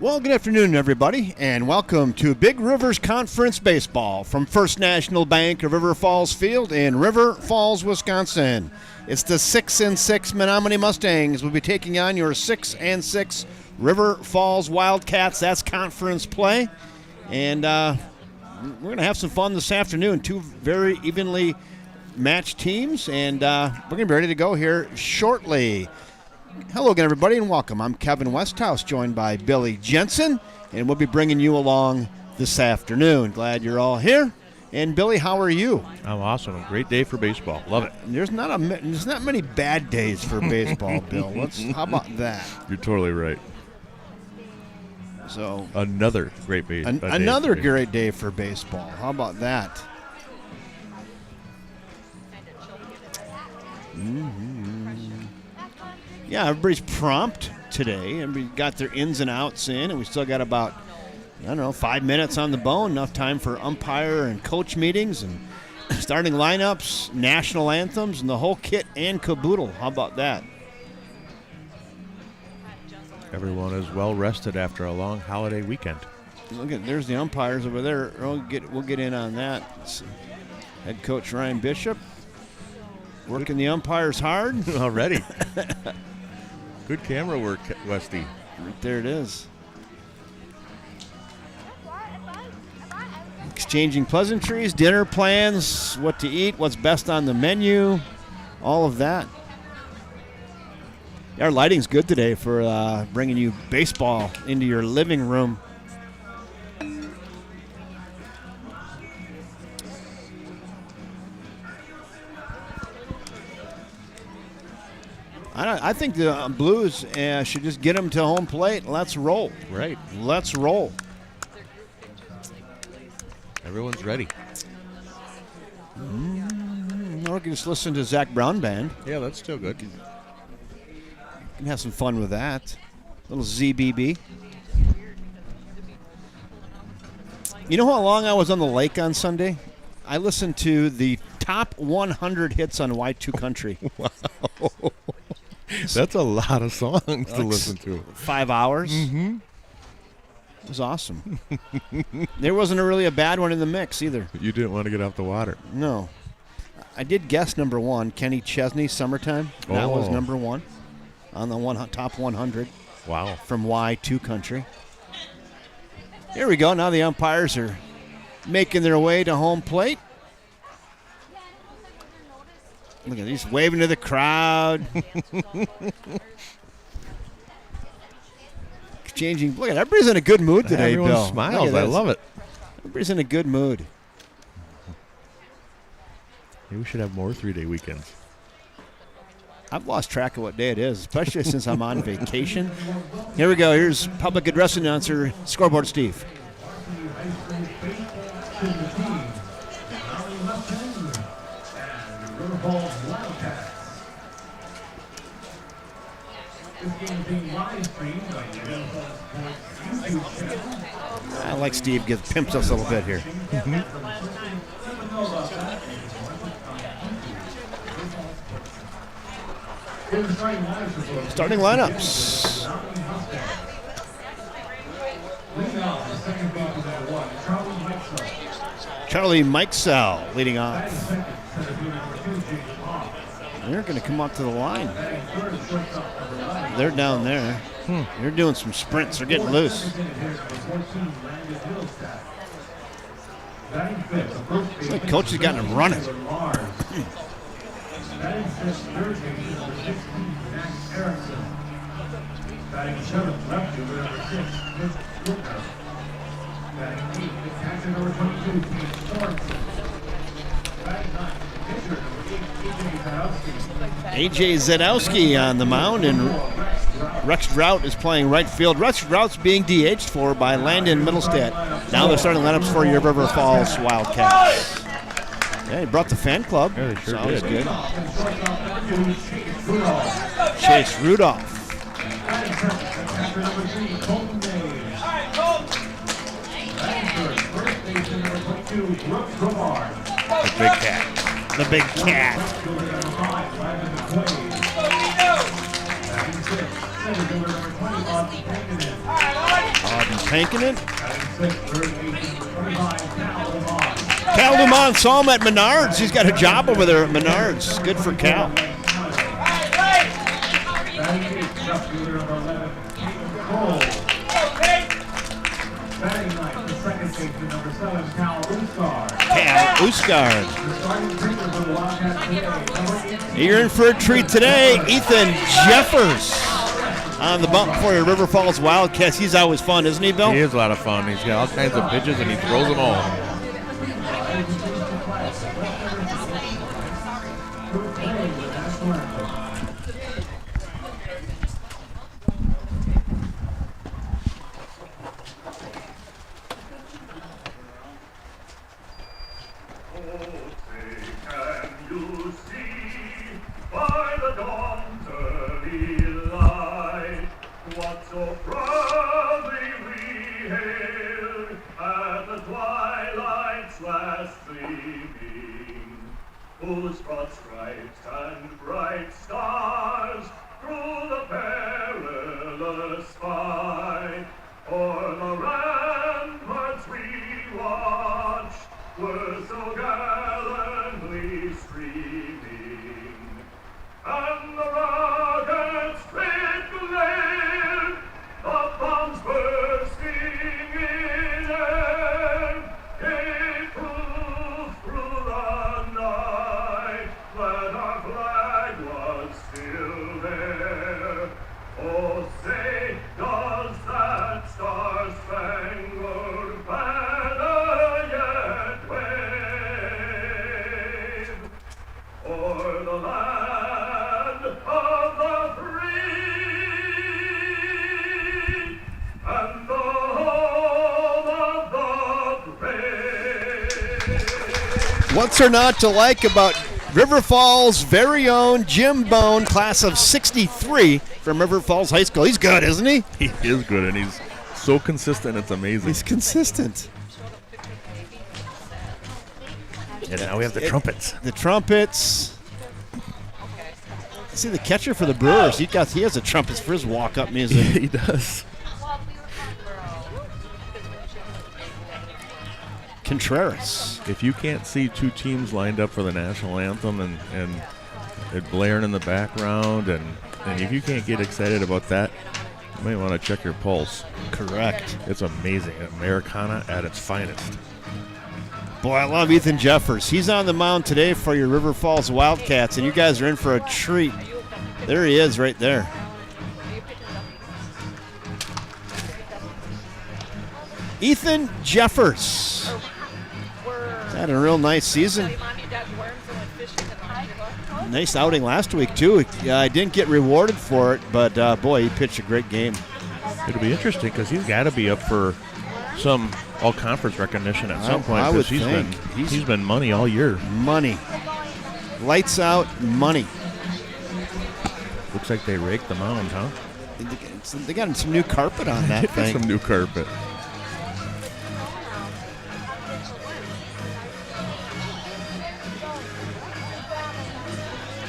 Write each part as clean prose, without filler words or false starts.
Well, good afternoon, everybody, and welcome to Big Rivers Conference Baseball from First National Bank of River Falls Field in River Falls, Wisconsin. It's the 6-6 Menomonie Mustangs will be taking on your 6-6 River Falls Wildcats. That's conference play, and we're going to have some fun this afternoon. Two very evenly matched teams, and we're going to be ready to go here shortly. Hello again, everybody, and welcome. I'm Kevin Westhouse, joined by Billy Jensen, and we'll be bringing you along this afternoon. Glad you're all here. And, Billy, how are you? I'm awesome. A great day for baseball. Love it. There's not many bad days for baseball, Bill. How about that? You're totally right. So another great day. Another great day for baseball. How about that? Yeah, everybody's prompt today, and we got their ins and outs in, and we still got about, 5 minutes on the bone, enough time for umpire and coach meetings and starting lineups, national anthems, and the whole kit and caboodle. How about that? Everyone is well rested after a long holiday weekend. Look at, there's the umpires over there. We'll get in on that. Head coach Ryan Bishop working the umpires hard already. Good camera work, Westy. Right there it is. Exchanging pleasantries, dinner plans, what to eat, what's best on the menu, all of that. Our lighting's good today for bringing you baseball into your living room. I think the Blues should just get them to home plate. Let's roll. Right. Let's roll. Everyone's ready. Or we can just listen to Zach Brown Band. Yeah, that's still good. You can have some fun with that. Little ZBB. You know how long I was on the lake on Sunday? I listened to the top 100 hits on Y2 Country. Wow. That's a lot of songs to listen to. 5 hours. Mm-hmm. It was awesome. There wasn't really a bad one in the mix either. You didn't want to get off the water. No. I did guess number one, Kenny Chesney, Summertime. That was number one on the top 100. Wow. From Y2 Country. Here we go. Now the umpires are making their way to home plate. Look at these waving to the crowd. Exchanging. Look at everybody's in a good mood today, Everyone Bill. smiles. I love it. Everybody's in a good mood. Maybe we should have more 3-day weekends. I've lost track of what day it is, especially since I'm on vacation. Here we go. Here's public address announcer, Scoreboard Steve. I like Steve pimps us a little bit here. Starting lineups. Charlie Mikesell leading off. They're going to come up to the line. They're down there. They're doing some sprints. They're getting loose. The coach has gotten them running. A.J. Zadowski on the mound, and Rex Drought is playing right field. Rex Drout's being DH'd for by Landon Middlestead. Now they're starting lineups for your River Falls Wildcats. Yeah, he brought the fan club. Yeah, they sure Sounds did. Good. Chase Rudolph. The big cat. The big cat. Oh, tanking it. Cal Dumont saw him at Menards. He's got a job over there at Menards. Good for Cal. Cal Usgard. You're in for a treat today. Ethan Jeffers on the bump for your River Falls Wildcats. He's always fun, isn't he, Bill? He is a lot of fun. He's got all kinds of pitches, and he throws them all. Whose broad stripes and bright stars through the perilous fight, o'er the ramparts we watched, were so gallantly streaming, and the rockets straight glared, the bombs bursting in air, gave proof through the night that our flag was still there. Oh, say, does that star-spangled banner yet wave o'er the land of the free and the home of the brave? What's there not to like about River Falls' very own Jim Bone, class of '63 from River Falls High School? He's good, isn't he? He is good, and he's so consistent. It's amazing. He's consistent. And now we have the trumpets. The trumpets. See the catcher for the Brewers. He has the trumpets for his walk-up music. He does. Contreras. If you can't see two teams lined up for the national anthem and it blaring in the background, and if you can't get excited about that, you might want to check your pulse. Correct. It's amazing. Americana at its finest. Boy, I love Ethan Jeffers. He's on the mound today for your River Falls Wildcats, and you guys are in for a treat. There he is right there. Ethan Jeffers. Had a real nice season. Nice outing last week, too. I didn't get rewarded for it, but, boy, he pitched a great game. It'll be interesting because he's got to be up for some all-conference recognition at some point. I would because think. He's been money all year. Money. Lights out money. Looks like they raked the mound, huh? They got some new carpet on that thing. Some new carpet.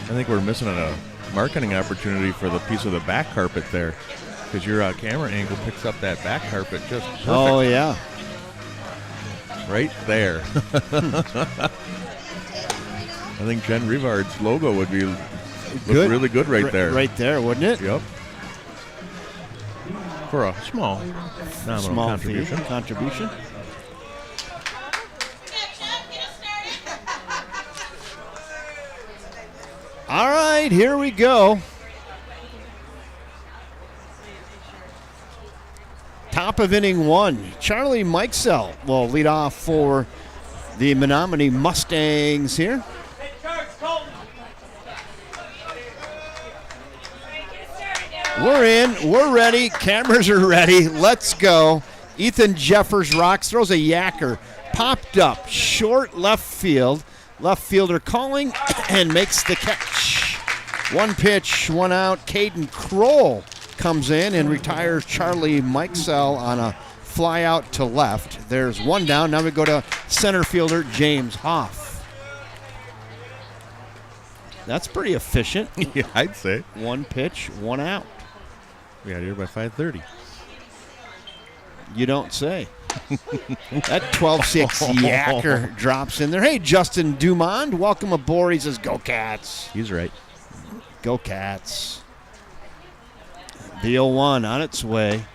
I think we're missing a marketing opportunity for the piece of the back carpet there, because your camera angle picks up that back carpet just perfect. Oh, yeah. Right there. I think Jen Rivard's logo would look really good right there. Right there, wouldn't it? Yep. For a small nominal contribution. All right, here we go. Top of inning one. Charlie Mikesell will lead off for the Menomonie Mustangs here. We're in. We're ready. Cameras are ready. Let's go. Ethan Jeffers rocks, throws a yacker. Popped up. Short left field. Left fielder calling and makes the catch. One pitch, one out. Caden Kroll comes in and retires Charlie Mikesell on a fly out to left. There's one down. Now we go to center fielder James Hoff. That's pretty efficient. Yeah, I'd say. One pitch, one out. We got here by 5:30. You don't say. That 12-6 yacker drops in there. Hey, Justin Dumond, welcome aboard. He says, go Cats. He's right. Go Cats. The 0-1 on its way.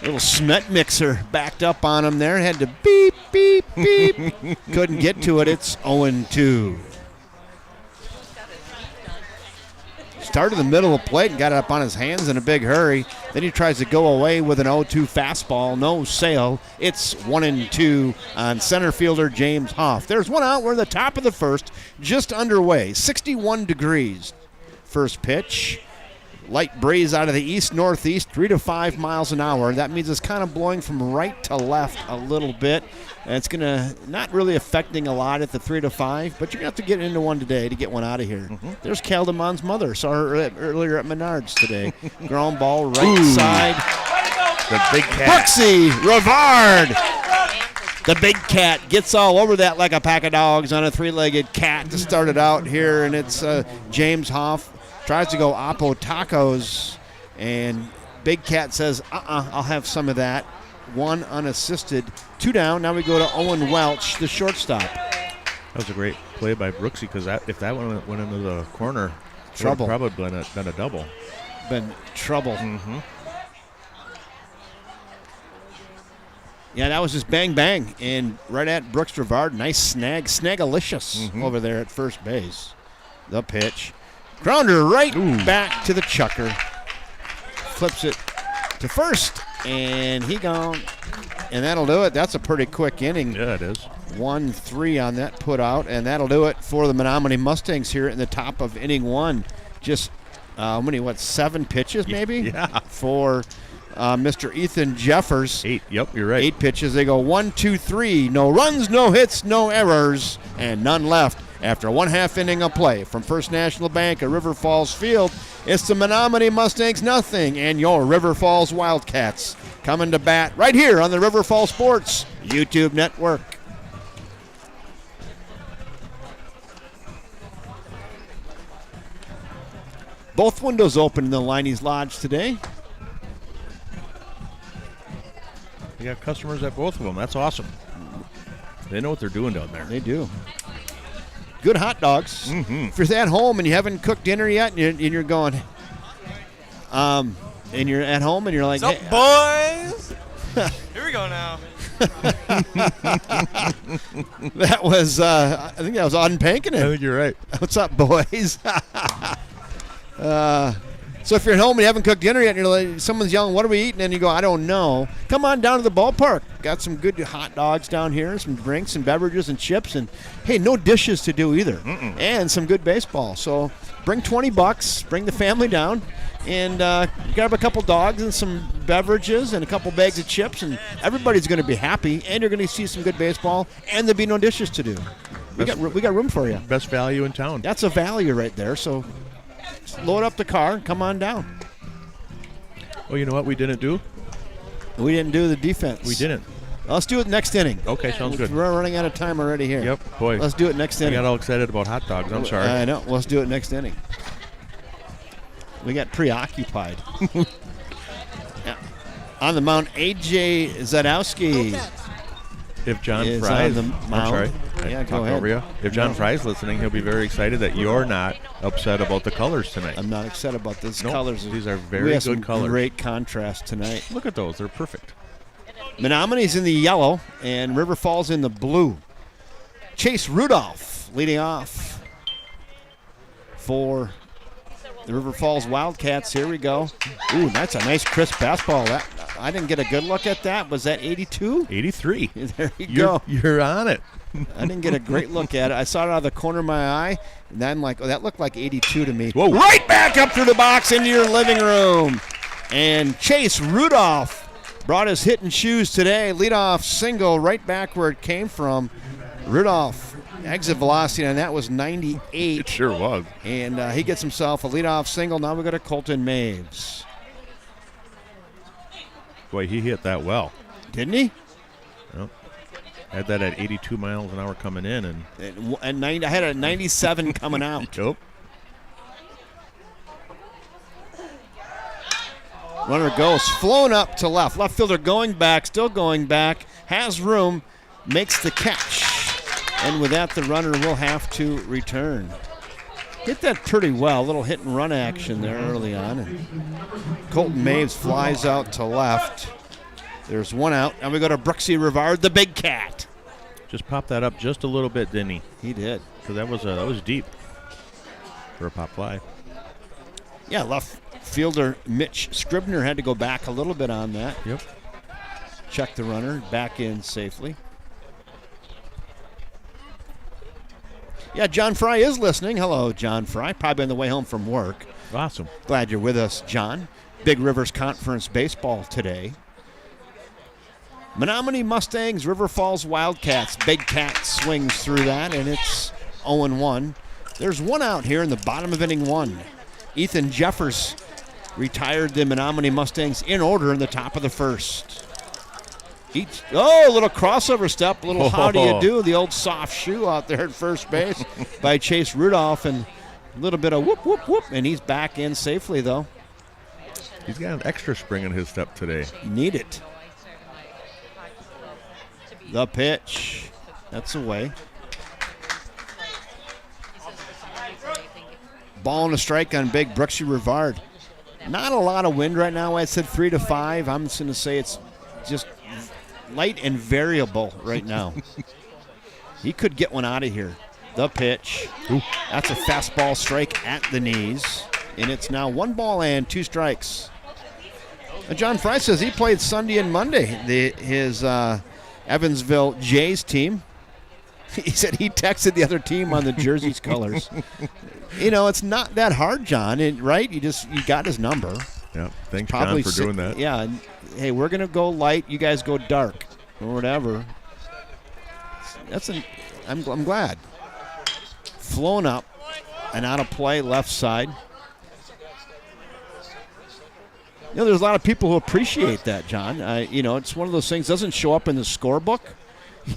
Little Smet mixer backed up on him there. Had to beep, beep, beep. Couldn't get to it. It's 0-2. Started in the middle of the plate and got it up on his hands in a big hurry. Then he tries to go away with an 0-2 fastball. No sail. It's 1-2 on center fielder James Hoff. There's one out. We're at the top of the first. Just underway. 61 degrees. First pitch. Light breeze out of the east-northeast, 3 to 5 miles an hour. That means it's kind of blowing from right to left a little bit. And it's going to not really affecting a lot at the 3 to 5, but you're going to have to get into one today to get one out of here. Mm-hmm. There's Caldemon's mother. Saw her earlier at Menards today. Ground ball right side. The big cat. Brooksy Rivard. The big cat gets all over that like a pack of dogs on a three-legged cat to start it out here, and it's James Hoff. Tries to go Oppo Tacos, and Big Cat says, I'll have some of that. 1 unassisted, 2 down. Now we go to Owen Welch, the shortstop. That was a great play by Brooksy, because if that one went into the corner, trouble. It would have probably been a double. Been trouble. Mm-hmm. Yeah, that was just bang, bang. And right at Brooks Rivard, nice snag. Snagalicious over there at first base. The pitch. Grounder right back to the chucker. Flips it to first, and he gone. And that'll do it. That's a pretty quick inning. Yeah, it is. 1-3 on that put out, and that'll do it for the Menomonie Mustangs here in the top of inning 1. Just, 7 pitches maybe? Yeah. For Mr. Ethan Jeffers. 8, yep, you're right. 8 pitches. They go 1, 2, 3. No runs, no hits, no errors, and none left. After 1/2 inning of play from First National Bank at River Falls Field, it's the Menomonie Mustangs nothing and your River Falls Wildcats coming to bat right here on the River Falls Sports YouTube network. Both windows open in the Liney's Lodge today. You got customers at both of them. That's awesome. They know what they're doing down there. They do. Good hot dogs. Mm-hmm. If you're at home and you haven't cooked dinner yet, and you're going, and you're at home and you're like, what's up, boys? Here we go now. That was, I think that was Auden Pankin. I think you're right. What's up, boys? So if you're at home and you haven't cooked dinner yet, and you're like, someone's yelling, what are we eating? And you go, I don't know. Come on down to the ballpark. Got some good hot dogs down here, some drinks and beverages and chips. And, hey, no dishes to do either. And some good baseball. So bring $20, bring the family down, and grab a couple dogs and some beverages and a couple bags of chips. And everybody's going to be happy, and you're going to see some good baseball, and there'll be no dishes to do. We got room for you. Best value in town. That's a value right there. So load up the car and come on down. Oh, you know what we didn't do? We didn't do the defense. We didn't. Let's do it next inning. Okay, sounds good. We're running out of time already here. Yep, boy. Let's do it next I inning. got all excited about hot dogs. I'm sorry. I know. Let's do it next inning. We got preoccupied. Yeah. On the mound, A.J. Zadowski. If John is Fry's, on the I'm mound. sorry, Yeah, I go talked ahead. over you. If John Fry's listening, he'll be very excited that you're not upset about the colors tonight. I'm not excited about this. Nope, Colors. these are very we have good some colors. Great contrast tonight. Look at those; they're perfect. Menomonie's in the yellow and River Falls in the blue. Chase Rudolph leading off for the River Falls Wildcats. Here we go. Ooh, that's a nice crisp fastball. I didn't get a good look at that. Was that 82? 83. There you go. You're on it. I didn't get a great look at it. I saw it out of the corner of my eye, and then I'm like, oh, that looked like 82 to me. Whoa. Right back up through the box into your living room. And Chase Rudolph brought his hitting shoes today. Leadoff single right back where it came from. Rudolph, exit velocity on that was 98. It sure was. And he gets himself a leadoff single. Now we go to Colton Maves. Boy, he hit that well. Didn't he? Well, had that at 82 miles an hour coming in, and I had a 97 coming out. Nope. Runner goes, flown up to left. Left fielder going back, still going back, has room, makes the catch. And with that, the runner will have to return. Hit that pretty well. A little hit and run action there early on. And Colton Maves flies out to left. There's one out. And we go to Brooksy Rivard, the big cat. Just popped that up just a little bit, didn't he? He did. So that was deep for a pop fly. Yeah, left fielder Mitch Scribner had to go back a little bit on that. Yep. Check the runner, back in safely. Yeah, John Fry is listening. Hello, John Fry. Probably on the way home from work. Awesome. Glad you're with us, John. Big Rivers Conference baseball today. Menomonie Mustangs, River Falls Wildcats. Big Cat swings through that, and it's 0-1. There's one out here in the bottom of inning one. Ethan Jeffers retired the Menomonie Mustangs in order in the top of the first. A little crossover step, a little how do you do, the old soft shoe out there at first base by Chase Rudolph, and a little bit of whoop, whoop, whoop, and he's back in safely, though. He's got an extra spring in his step today. Need it. The pitch. That's away. Ball and a strike on big Brooksy Rivard. Not a lot of wind right now. I said 3 to 5. I'm just going to say it's just light and variable right now. He could get one out of here. The pitch. Ooh. That's a fastball strike at the knees. And it's now 1 ball and 2 strikes. John Fry says he played Sunday and Monday, his Evansville Jays team. He said he texted the other team on the jersey's colors. You know, it's not that hard, John, right? You got his number. Yeah, thanks, John, for doing that. Yeah, hey, we're going to go light, you guys go dark, or whatever. I'm glad. Flown up and out of play, left side. You know, there's a lot of people who appreciate that, John. You know, it's one of those things doesn't show up in the scorebook.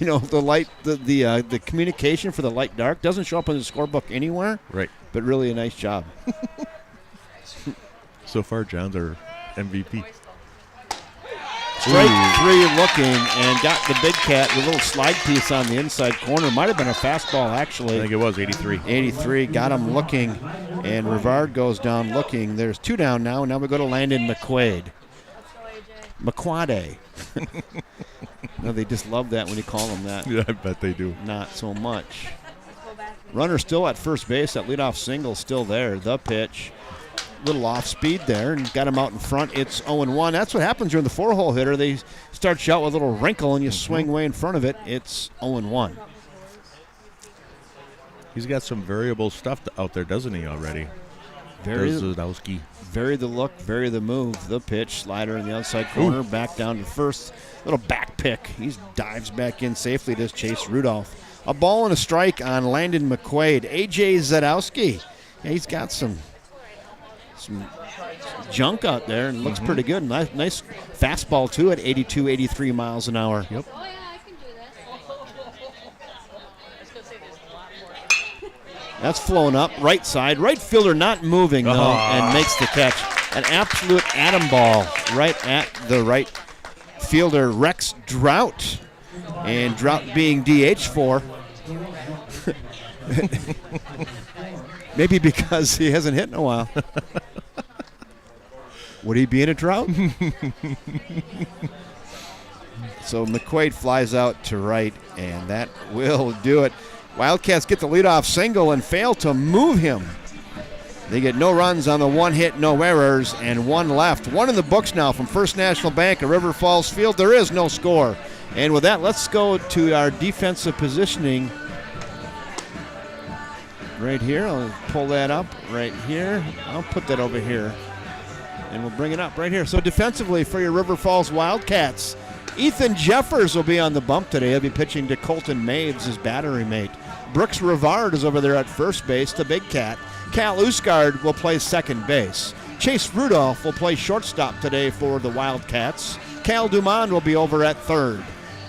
You know, the communication for the light dark doesn't show up in the scorebook anywhere. Right. But really a nice job. So far, John's our MVP. Strike 3 looking and got the big cat with a little slide piece on the inside corner. Might have been a fastball, actually. I think it was 83. 83, got him looking, and Rivard goes down looking. There's 2 down now. Now we go to Landon McQuade. McQuade. No, they just love that when you call them that. Yeah, I bet they do. Not so much. Runner still at first base. That leadoff single still there. The pitch. Little off speed there and got him out in front. It's 0-1. That's what happens during the 4-hole hitter. They start you out with a little wrinkle and you swing way in front of it. It's 0-1. He's got some variable stuff out there, doesn't he, already? There's Zadowski. Vary the look, vary the move. The pitch, slider in the outside corner, back down to first. Little back pick. He dives back in safely to Chase Rudolph. A ball and a strike on Landon McQuade. A.J. Zadowski. Yeah, he's got some junk out there and looks pretty good. Nice fastball, too, at 82, 83 miles an hour. Yep. Oh, yeah, I can do that. That's flown up, right side. Right fielder not moving, though, and makes the catch. An absolute atom ball right at the right fielder, Rex Drought. And Drought being DH for. Maybe because he hasn't hit in a while. Would he be in a drought? So McQuade flies out to right, and that will do it. Wildcats get the leadoff single and fail to move him. They get no runs on the 1 hit, no errors, and 1 left. 1 in the books now from First National Bank at River Falls Field. There is no score. And with that, let's go to our defensive positioning. Right here, I'll pull that up right here. I'll put that over here. And we'll bring it up right here. So defensively for your River Falls Wildcats, Ethan Jeffers will be on the bump today. He'll be pitching to Colton Maves, his battery mate. Brooks Rivard is over there at first base, the big cat. Cal Usgard will play second base. Chase Rudolph will play shortstop today for the Wildcats. Cal Dumond will be over at third.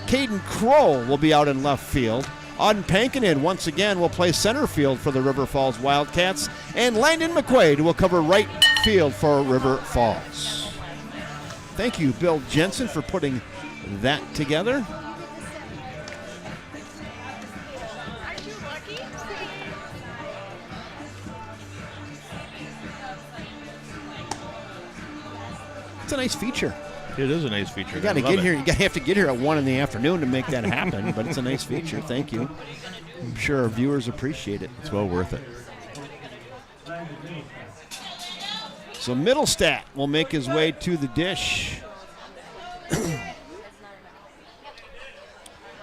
Caden Kroll will be out in left field. Auden Pankinen once again will play center field for the River Falls Wildcats. And Landon McQuade will cover right field for River Falls. Thank you, Bill Jensen, for putting that together. Aren't you lucky? It's a nice feature. It is a nice feature. You got to I love get it. here. You have to get here at 1 in the afternoon to make that happen. But it's a nice feature. Thank you. I'm sure our viewers appreciate it. It's well worth it. So Middlestat will make his way to the dish.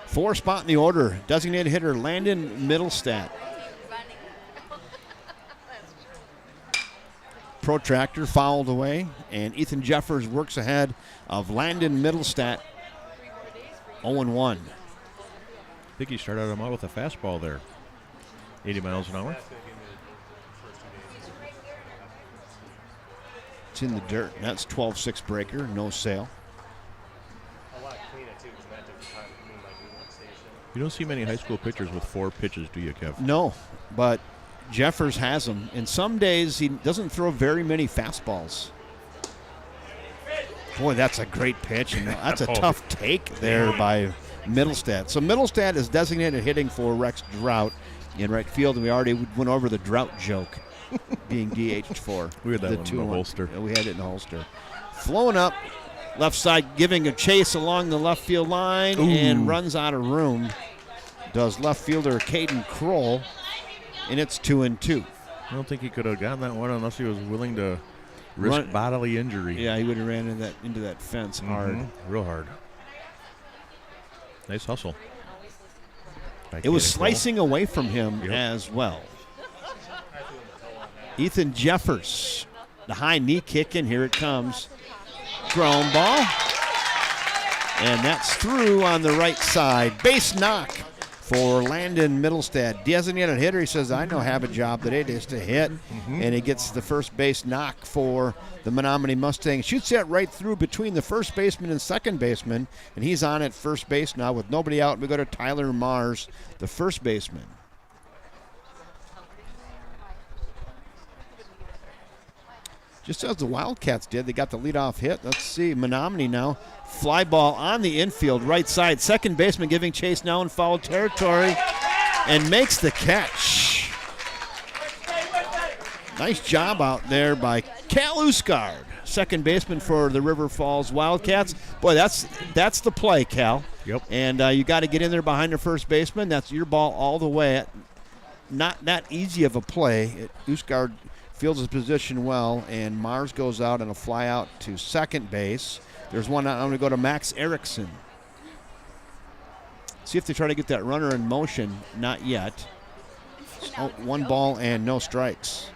4 spot in the order. Designated hitter Landon Middlestat. Protractor fouled away, and Ethan Jeffers works ahead of Landon Middlestat. 0-1. I think he started him out with a fastball there. 80 miles an hour. It's in the dirt. That's 12-6 breaker, no sale. You don't see many high school pitchers with 4 pitches, do you, Kev? No, but Jeffers has them. And some days he doesn't throw very many fastballs. Boy, that's a great pitch. And that's a tough take there by Middlestat. So Middlestat is designated hitting for Rex Drought in right field. And we already went over the Drought joke being DH'd for. We had that one in the 2-1. holster. Yeah, we had it in the holster. Flowing up, left side giving a chase along the left field line and runs out of room. Does left fielder Caden Kroll. And it's 2-2. I don't think he could have gotten that one unless he was willing to risk bodily injury. Yeah, he would have ran into that fence hard. Real hard. Nice hustle. It was slicing away from him as well. Ethan Jeffers, the high knee kick, and here it comes. Ground ball. And that's through on the right side. Base knock for Landon Middlestat. Designated hitter, he says, I know have a job today just to hit. And he gets the first base knock for the Menomonie Mustangs. Shoots that right through between the first baseman and second baseman. And he's on at first base now with nobody out. We go to Tyler Mars, the first baseman. Just as the Wildcats did, they got the leadoff hit. Let's see, Menomonie now. Fly ball on the infield, right side. Second baseman giving chase now in foul territory and makes the catch. Nice job out there by Cal Uskard, second baseman for the River Falls Wildcats. Boy, that's the play, Cal. Yep. And you got to get in there behind the first baseman. That's your ball all the way. Not that easy of a play. Uskard fields his position well, and Mars goes out on a fly out to second base. There's one out. I'm going to go to Max Erickson. See if they try to get that runner in motion. Not yet. Oh, 1 ball and no strikes.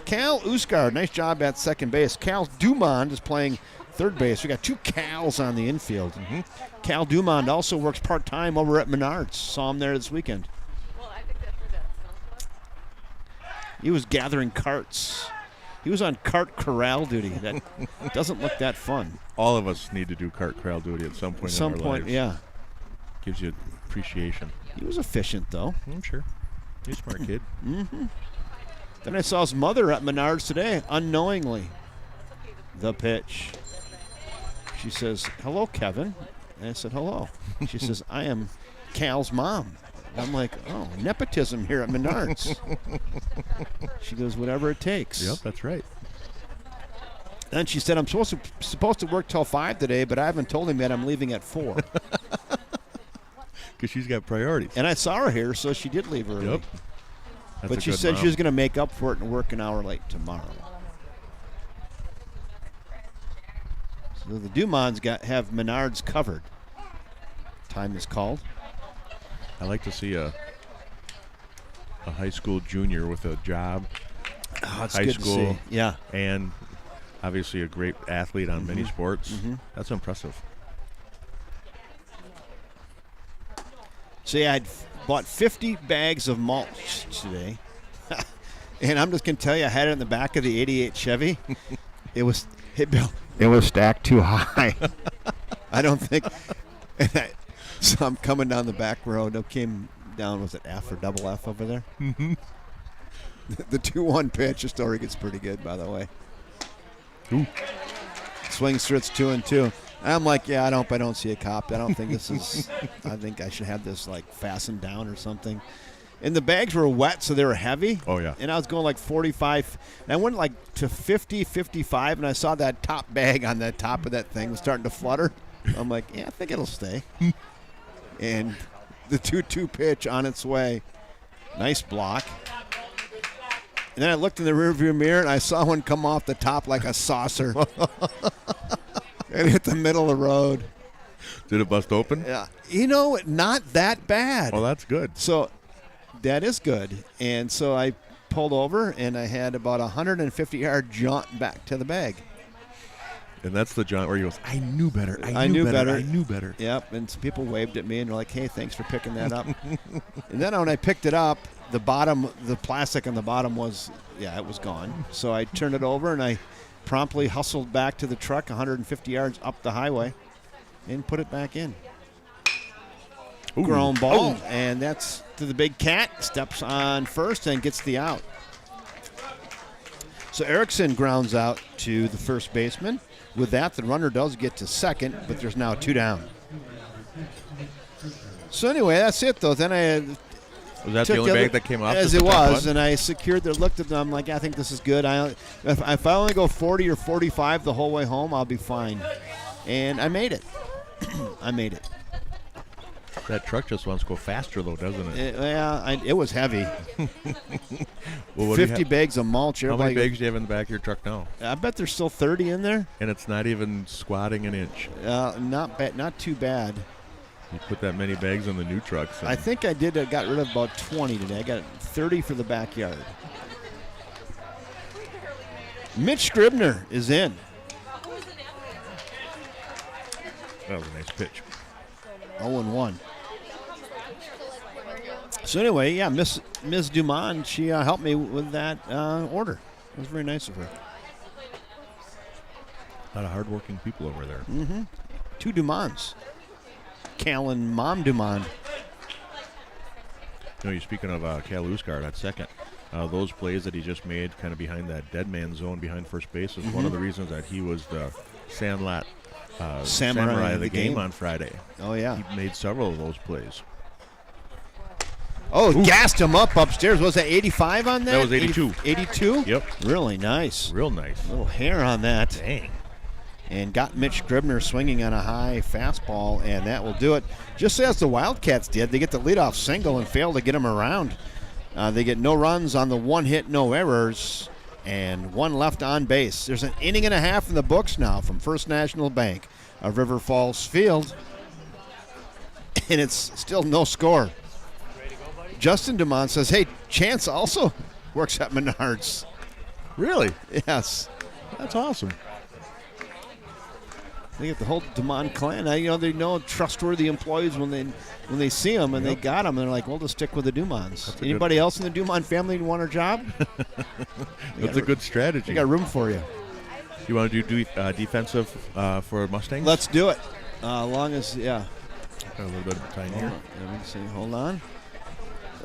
Cal Uskard, nice job at second base. Cal Dumond is playing third base. We got 2 Cals on the infield. Cal Dumond also works part-time over at Menards. Saw him there this weekend. He was gathering carts. He was on cart corral duty. That doesn't look that fun. All of us need to do cart corral duty at some point in our lives. Yeah. Gives you appreciation. He was efficient, though. I'm sure. He's a smart kid. Then I saw his mother at Menards today, unknowingly. The pitch. She says, hello, Kevin. And I said, hello. She says, I am Cal's mom. I'm like, oh, nepotism here at Menards. She goes, whatever it takes. Yep, that's right. Then she said, I'm supposed to work till 5 today, but I haven't told him yet I'm leaving at 4. Because she's got priorities. And I saw her here, so she did leave early. Yep. That's But a she good said mom. she was going to make up for it and work an hour late tomorrow. So the Dumonds have Menards covered. Time is called. I like to see a high school junior with a job, Oh, it's high good school, to see. Yeah. and obviously a great athlete on many sports. That's impressive. So yeah, I bought 50 bags of mulch today. And I'm just going to tell you, I had it in the back of the 88 Chevy. It was stacked too high. I don't think. So I'm coming down the back road. I came down, was it F or double F over there? The 2-1 pitch. The story gets pretty good, by the way. Ooh. swings through. It's 2-2. I'm like, yeah, I don't see a cop. I don't think this is. I think I should have this like fastened down or something. And the bags were wet, so they were heavy. Oh, yeah. And I was going like 45. And I went like to 50, 55, and I saw that top bag on the top of that thing was starting to flutter. I'm like, yeah, I think it'll stay. And the 2-2 pitch on its way. Nice block. And then I looked in the rearview mirror, and I saw one come off the top like a saucer. And hit the middle of the road. Did it bust open? Yeah. Not that bad. Well, that's good. So that is good. And so I pulled over, and I had about a 150-yard jaunt back to the bag. And that's the jaunt where he goes, I knew better. I knew better. I knew better. Yep, and some people waved at me and were like, hey, thanks for picking that up. And then when I picked it up, the plastic on the bottom was, it was gone. So I turned it over, and I promptly hustled back to the truck 150 yards up the highway and put it back in. Ooh. Ground ball, and that's to the big cat. Steps on first and gets the out. So Erickson grounds out to the first baseman. With that, the runner does get to second, but there's now 2 down. So anyway, that's it, though. Then I was that the only bag that came off? As it was, and I secured it, looked at them, I'm like, I think this is good. If I only go 40 or 45 the whole way home, I'll be fine. And I made it. I made it. That truck just wants to go faster, though, doesn't it? It was heavy. Well, 50 bags of mulch. How many bags do you have in the back of your truck now? I bet there's still 30 in there. And it's not even squatting an inch. Not bad. Not too bad. You put that many bags in the new trucks. I think I did. I got rid of about 20 today. I got 30 for the backyard. Mitch Scribner is in. That was a nice pitch. 0-1. So anyway, Miss Dumont, she helped me with that order. It was very nice of her. A lot of hardworking people over there. Mm-hmm. 2 Dumonts. Cal and Mom Dumont. You're speaking of Cal Usgard at second. Those plays that he just made kind of behind that dead man zone behind first base is one of the reasons that he was the Sandlot Samurai of the game on Friday. Oh, yeah. He made several of those plays. Oh, gassed him up upstairs. Was that 85 on that? That was 82. 82? Yep. Really nice. Real nice. Little hair on that. Dang. And got Mitch Scribner swinging on a high fastball, and that will do it. Just as the Wildcats did, they get the leadoff single and fail to get him around. They get no runs on the 1 hit, no errors, and 1 left on base. There's an inning and a half in the books now from First National Bank of River Falls Field, and it's still no score. Justin Dumont says, hey, Chance also works at Menards. Really? Yes. That's awesome. They get the whole Dumont clan. They know trustworthy employees when they see them, and they got them. And they're like, we'll just stick with the Dumonts. Anybody else in the Dumont family want a job? That's a good strategy. We got room for you. You want to do defensive for Mustangs? Let's do it. Long as, Got a little bit of time here. Let me see. Hold on.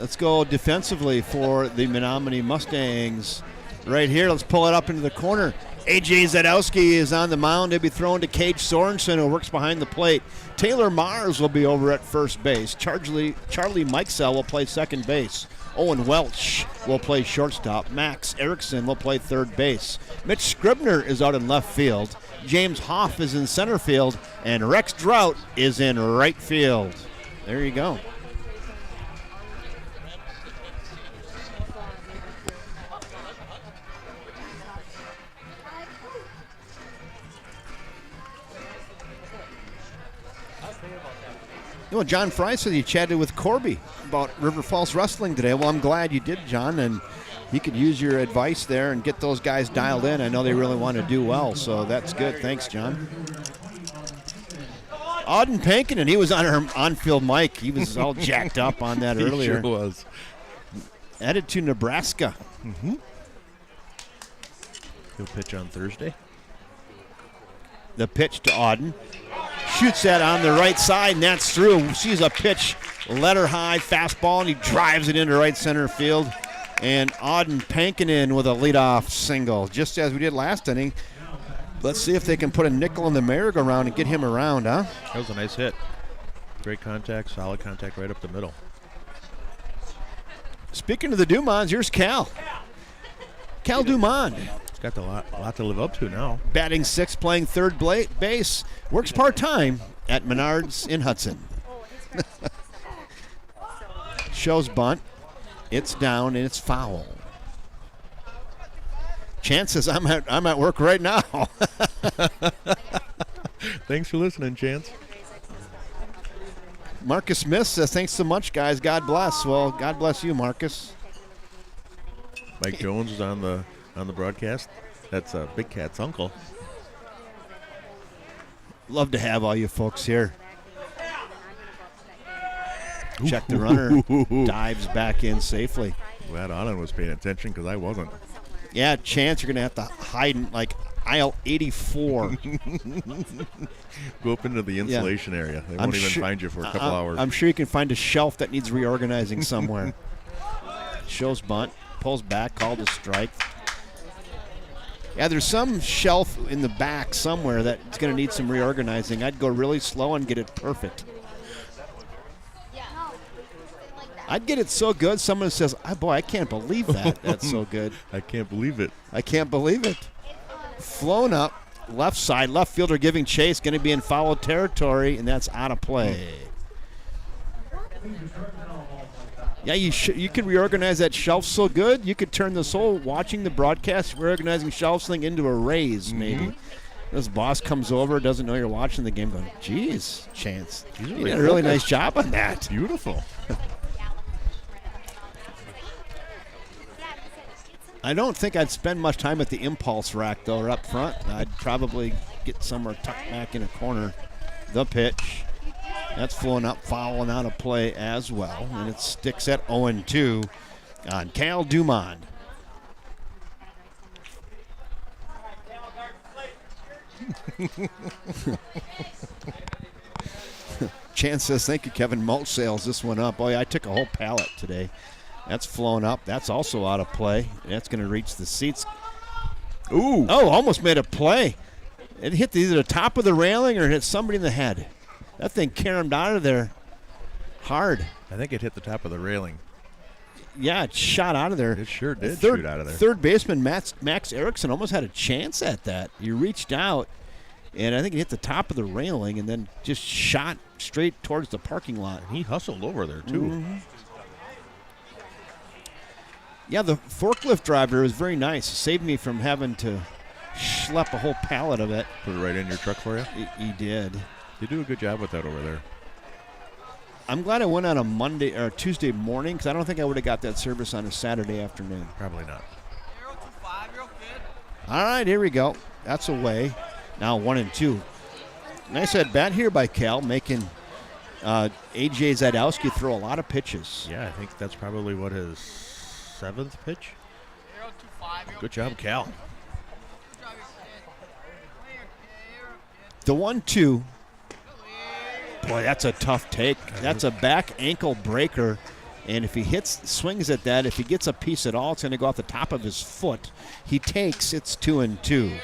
Let's go defensively for the Menomonie Mustangs. Right here, let's pull it up into the corner. A.J. Zadowski is on the mound. He'll be thrown to Cage Sorensen, who works behind the plate. Taylor Mars will be over at first base. Charlie Mikesell will play second base. Owen Welch will play shortstop. Max Erickson will play third base. Mitch Scribner is out in left field. James Hoff is in center field. And Rex Drought is in right field. There you go. John Fry said he chatted with Corby about River Falls Wrestling today. Well, I'm glad you did, John, and he could use your advice there and get those guys dialed in. I know they really want to do well, so that's good. Thanks, John. Auden Pankinen, he was on our on-field mic. He was all jacked up on that earlier. He sure was. Headed to Nebraska. Mm-hmm. He'll pitch on Thursday. The pitch to Auden. Shoots that on the right side, and that's through. Sees a pitch, letter high fastball, and he drives it into right center field. And Auden Pankinen with a leadoff single, just as we did last inning. Let's see if they can put a nickel in the merry-go-round and get him around, huh? That was a nice hit. Great contact, solid contact right up the middle. Speaking of the Dumonds, here's Cal. Cal Dumond. He's got a lot to live up to now. Batting sixth, playing third base. Works part-time at Menards in Hudson. Shows bunt. It's down and it's foul. Chance says, I'm at work right now. Thanks for listening, Chance. Marcus Smith says, thanks so much, guys. God bless. Well, God bless you, Marcus. Mike Jones is on the broadcast. That's Big Cat's uncle. Love to have all you folks here. Check the runner. Dives back in safely. Glad Alan was paying attention because I wasn't. Yeah, Chance, you're going to have to hide in, like, aisle 84. Go up into the insulation area. They won't even find you for a couple hours. I'm sure you can find a shelf that needs reorganizing somewhere. Shows bunt. Pulls back. Called a strike. Yeah, there's some shelf in the back somewhere that's going to need some reorganizing. I'd go really slow and get it perfect. I'd get it so good, someone says, boy, I can't believe that. That's so good. I can't believe it. I can't believe it. Flown up, left side, left fielder giving chase, going to be in foul territory, and that's out of play. Yeah, you could reorganize that shelf so good, you could turn this whole watching the broadcast, reorganizing shelves thing into a raise, maybe. This boss comes over, doesn't know you're watching the game, going, geez, Chance, you did a really nice job on that. Beautiful. I don't think I'd spend much time at the impulse rack, though, or up front. I'd probably get somewhere tucked back in a corner. The pitch. That's flowing up, fouling out of play as well. And it sticks at 0-2 on Cal Dumond. Chance says, thank you, Kevin. Mulch sales this one up. Oh, yeah, I took a whole pallet today. That's flown up. That's also out of play. That's going to reach the seats. Ooh. Oh, almost made a play. It hit either the top of the railing or hit somebody in the head. That thing caromed out of there hard. I think it hit the top of the railing. Yeah, it shot out of there. It sure did shoot out of there. Third baseman Max Erickson almost had a chance at that. He reached out, and I think it hit the top of the railing and then just shot straight towards the parking lot. He hustled over there, too. Mm-hmm. Yeah, the forklift driver was very nice. Saved me from having to schlep a whole pallet of it. Put it right in your truck for you? He did. You do a good job with that over there. I'm glad I went on a Monday or Tuesday morning because I don't think I would have got that service on a Saturday afternoon. Probably not. All right, here we go. That's away. Now 1-2. Nice at bat here by Cal, making A.J. Zadowski throw a lot of pitches. Yeah, I think that's probably what his 7th pitch. Good job, Cal. The 1-2. Boy, that's a tough take. That's a back ankle breaker. And if he swings at that, if he gets a piece at all, it's going to go off the top of his foot. He takes, it's 2-2.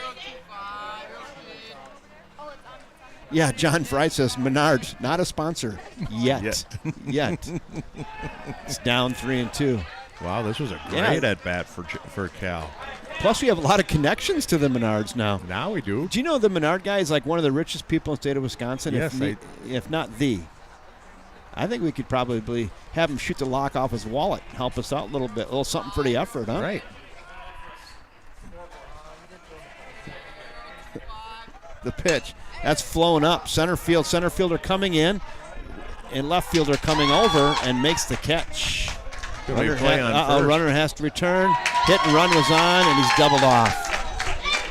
Yeah, John Fry says, Menards, not a sponsor. Yet. It's down 3-2. Wow, this was a great at-bat for Cal. Plus, we have a lot of connections to the Menards now. Now we do. Do you know the Menard guy is like one of the richest people in the state of Wisconsin? Yes. If not the. I think we could probably have him shoot the lock off his wallet, help us out a little bit. A little something for the effort, huh? Right. The pitch. That's flowing up. Center fielder coming in, and left fielder coming over and makes the catch. Runner has to return. Hit and run was on, and he's doubled off.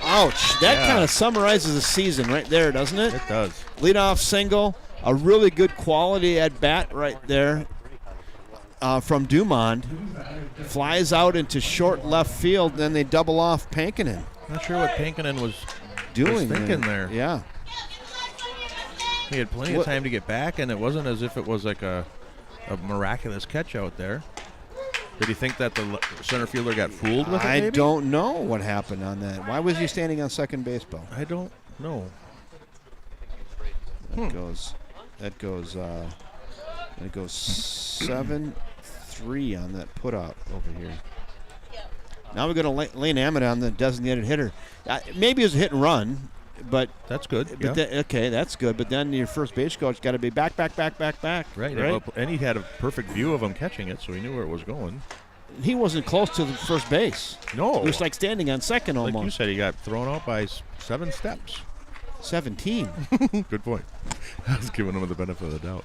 Ouch. That kind of summarizes the season right there, doesn't it? It does. Leadoff single. A really good quality at bat right there from Dumond. Flies out into short left field, then they double off Pankinen. Not sure what Pankinen was thinking there. Yeah. He had plenty of time to get back, and it wasn't as if it was like a miraculous catch out there. Did he think that the center fielder got fooled with it, I maybe? don't know what happened on that. Why was he standing on second base, Bo? I don't know. That goes 7-3 on that put out over here. Now we go to Lane Ammett on the designated hitter. Maybe it was a hit and run, but That's good. but okay, that's good. But then your first base coach got to be back. Right. And he had a perfect view of him catching it, so he knew where it was going. He wasn't close to the first base. No. He was like standing on second almost. Like you said, he got thrown out by 7 steps. 17. Good point. I was giving him the benefit of the doubt.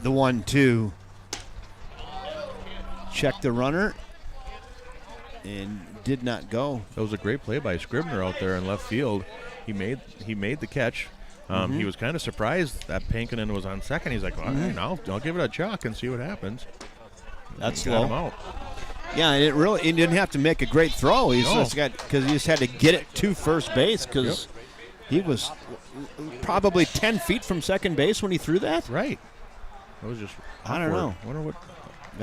The 1-2. Checked the runner and did not go. That was a great play by Scribner out there in left field. He made the catch. He was kind of surprised that Pankinen was on second. He's like, all right, I'll give it a chuck and see what happens. That's Got him low. out. Yeah, and he didn't have to make a great throw. He just he just had to get it to first base because he was probably 10 feet from second base when he threw that. Right. It was just I don't know. I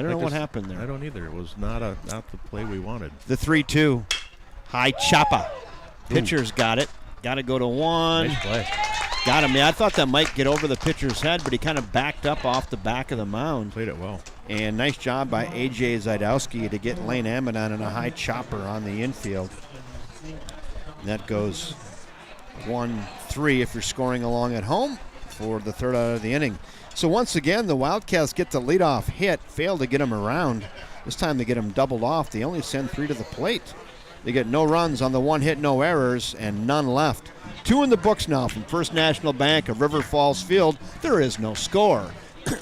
don't know what happened there. I don't either. It was not the play we wanted. The 3-2. High choppa. Pitcher's got it. Got to go to one. Nice play. Got him. Yeah, I thought that might get over the pitcher's head, but he kind of backed up off the back of the mound. Played it well. And nice job by A.J. Zajdowski to get Lane Ammett on a high chopper on the infield. And that goes 1-3 if you're scoring along at home for the third out of the inning. So once again, the Wildcats get the leadoff hit, fail to get him around. This time they get him doubled off. They only send 3 to the plate. They get no runs on the one hit, no errors, and none left. 2 in the books now from First National Bank of River Falls Field. There is no score.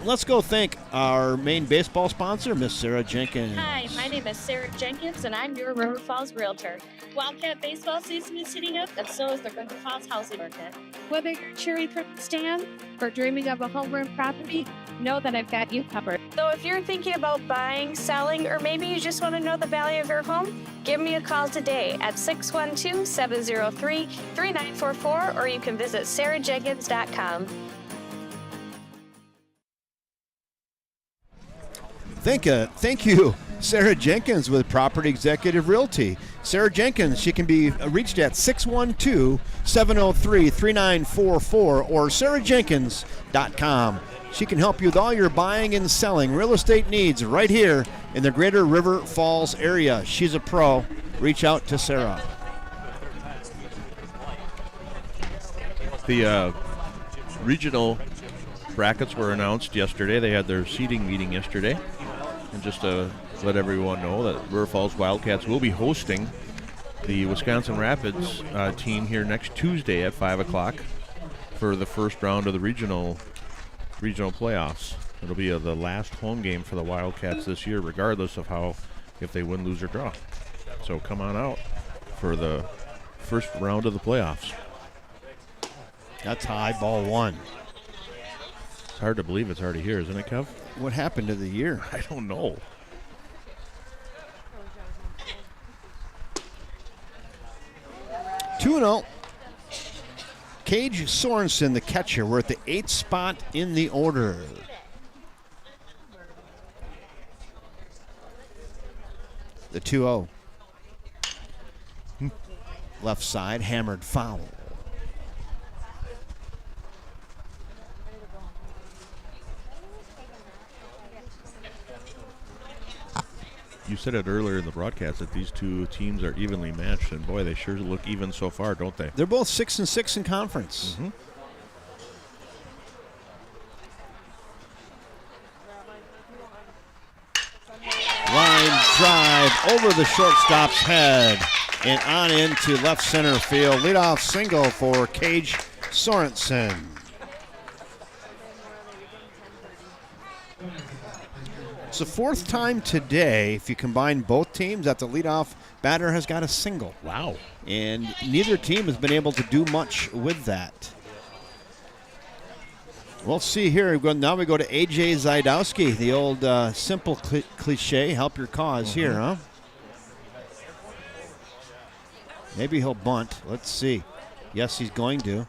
Let's go thank our main baseball sponsor, Miss Sarah Jenkins. Hi, my name is Sarah Jenkins, and I'm your River Falls Realtor. Wildcat baseball season is heating up, and so is the River Falls housing market. Whether you're a cherry trip stand or dreaming of a home run property, know that I've got you covered. So if you're thinking about buying, selling, or maybe you just want to know the value of your home, give me a call today at 612-703-3944, or you can visit sarahjenkins.com. Thank you, Sarah Jenkins with Property Executive Realty. Sarah Jenkins, she can be reached at 612-703-3944 or sarahjenkins.com. She can help you with all your buying and selling real estate needs right here in the greater River Falls area. She's a pro. Reach out to Sarah. The regional brackets were announced yesterday. They had their seating meeting yesterday. And just to let everyone know that River Falls Wildcats will be hosting the Wisconsin Rapids team here next Tuesday at 5 o'clock for the first round of the regional playoffs. It'll be the last home game for the Wildcats this year, regardless of if they win, lose, or draw. So come on out for the first round of the playoffs. That's high, ball 1. It's hard to believe it's already here, isn't it, Kev? What happened to the year? I don't know. Two 2-0. Cage Sorensen, the catcher. We're at the 8th spot in the order. The 2-0. Left side, hammered foul. You said it earlier in the broadcast that these two teams are evenly matched, and boy, they sure look even so far, don't they? They're both 6-6 in conference. Mm-hmm. Line drive over the shortstop's head and on into left center field. Leadoff single for Cage Sorensen. It's the 4th time today, if you combine both teams, that the leadoff batter has got a single. Wow. And neither team has been able to do much with that. We'll see here. Now we go to A.J. Zajdowski, the old simple cliche, help your cause here, huh? Maybe he'll bunt. Let's see. Yes, he's going to.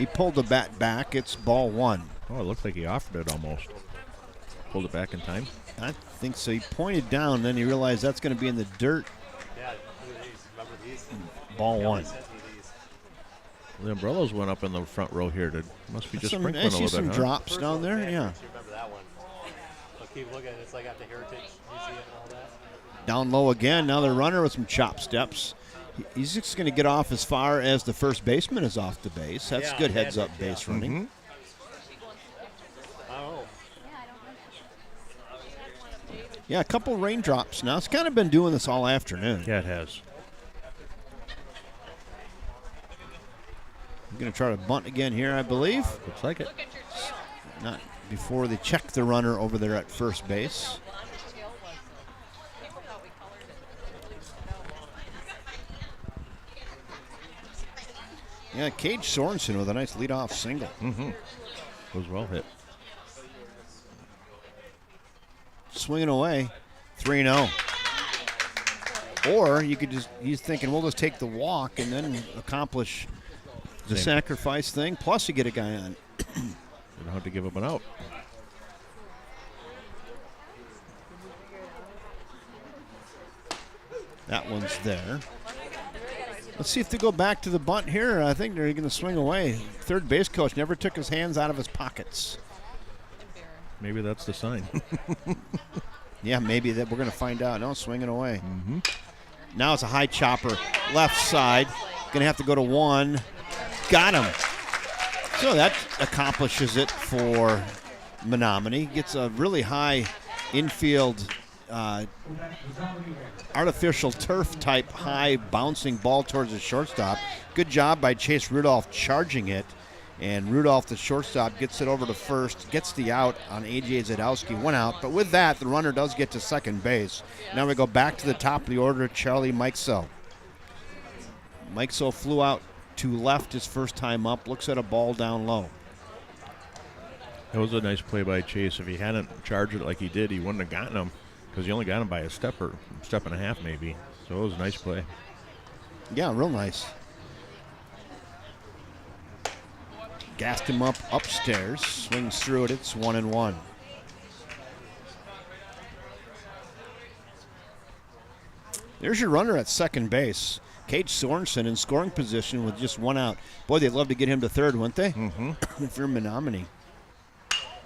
He pulled the bat back. It's ball 1. Oh, it looked like he offered it almost. Pulled it back in time. I think so. He pointed down, then he realized that's going to be in the dirt. Yeah, remember these? Ball 1. The umbrellas went up in the front row here. Must be just I sprinkling a see little some bit, huh? drops down there. Yeah. You remember that one? But keep looking. It's like at the Heritage Museum and all that. Down low again. Now the runner with some chop steps. He's just going to get off as far as the first baseman is off the base. That's good heads-up base running. Oh. Yeah, a couple raindrops now. It's kind of been doing this all afternoon. Yeah, it has. I'm going to try to bunt again here, I believe. Looks like it. Not before they check the runner over there at first base. Yeah, Cage Sorensen with a nice leadoff single. Was well hit. Swinging away, 3-0. Or you could he's thinking, we'll just take the walk and then accomplish the sacrifice thing. Plus, you get a guy on. You don't have to give up an out. That one's there. Let's see if they go back to the bunt here. I think they're going to swing away. Third base coach never took his hands out of his pockets. Maybe that's the sign. Yeah, maybe that we're going to find out. No, swinging away. Now it's a high chopper, left side. Going to have to go to 1. Got him. So that accomplishes it for Menomonie. Gets a really high infield artificial turf type high bouncing ball towards the shortstop. Good job by Chase Rudolph charging it. And Rudolph, the shortstop, gets it over to first, gets the out on A.J. Zadowski, 1 out. But with that, the runner does get to second base. Now we go back to the top of the order, Charlie Mikeso. Mikeso flew out to left his first time up, looks at a ball down low. That was a nice play by Chase. If he hadn't charged it like he did, he wouldn't have gotten him because he only got him by a step or step and a half maybe. So it was a nice play. Yeah, real nice. Gassed him up upstairs, swings through it, it's 1-1. There's your runner at second base. Cage Sorensen in scoring position with just 1 out. Boy, they'd love to get him to third, wouldn't they? If you're Menomonie.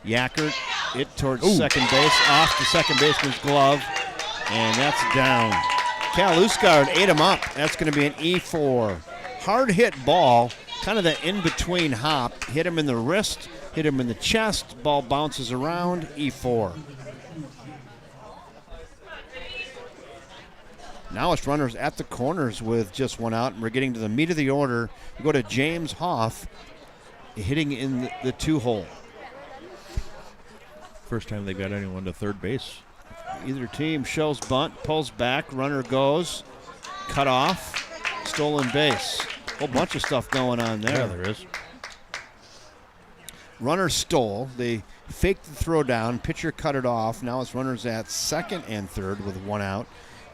Yacker it towards second base, off the second baseman's glove, and that's down. Cal Usgaard ate him up. That's going to be an E4. Hard hit ball, kind of the in-between hop. Hit him in the wrist, hit him in the chest. Ball bounces around, E4. Now it's runners at the corners with just 1 out, and we're getting to the meat of the order. We go to James Hoff, hitting in the 2-hole. First time they got anyone to third base. Either team shows bunt, pulls back, runner goes, cut off, stolen base. Whole bunch of stuff going on there. Yeah, there is. Runner stole. They faked the throw down. Pitcher cut it off. Now it's runners at second and third with 1 out.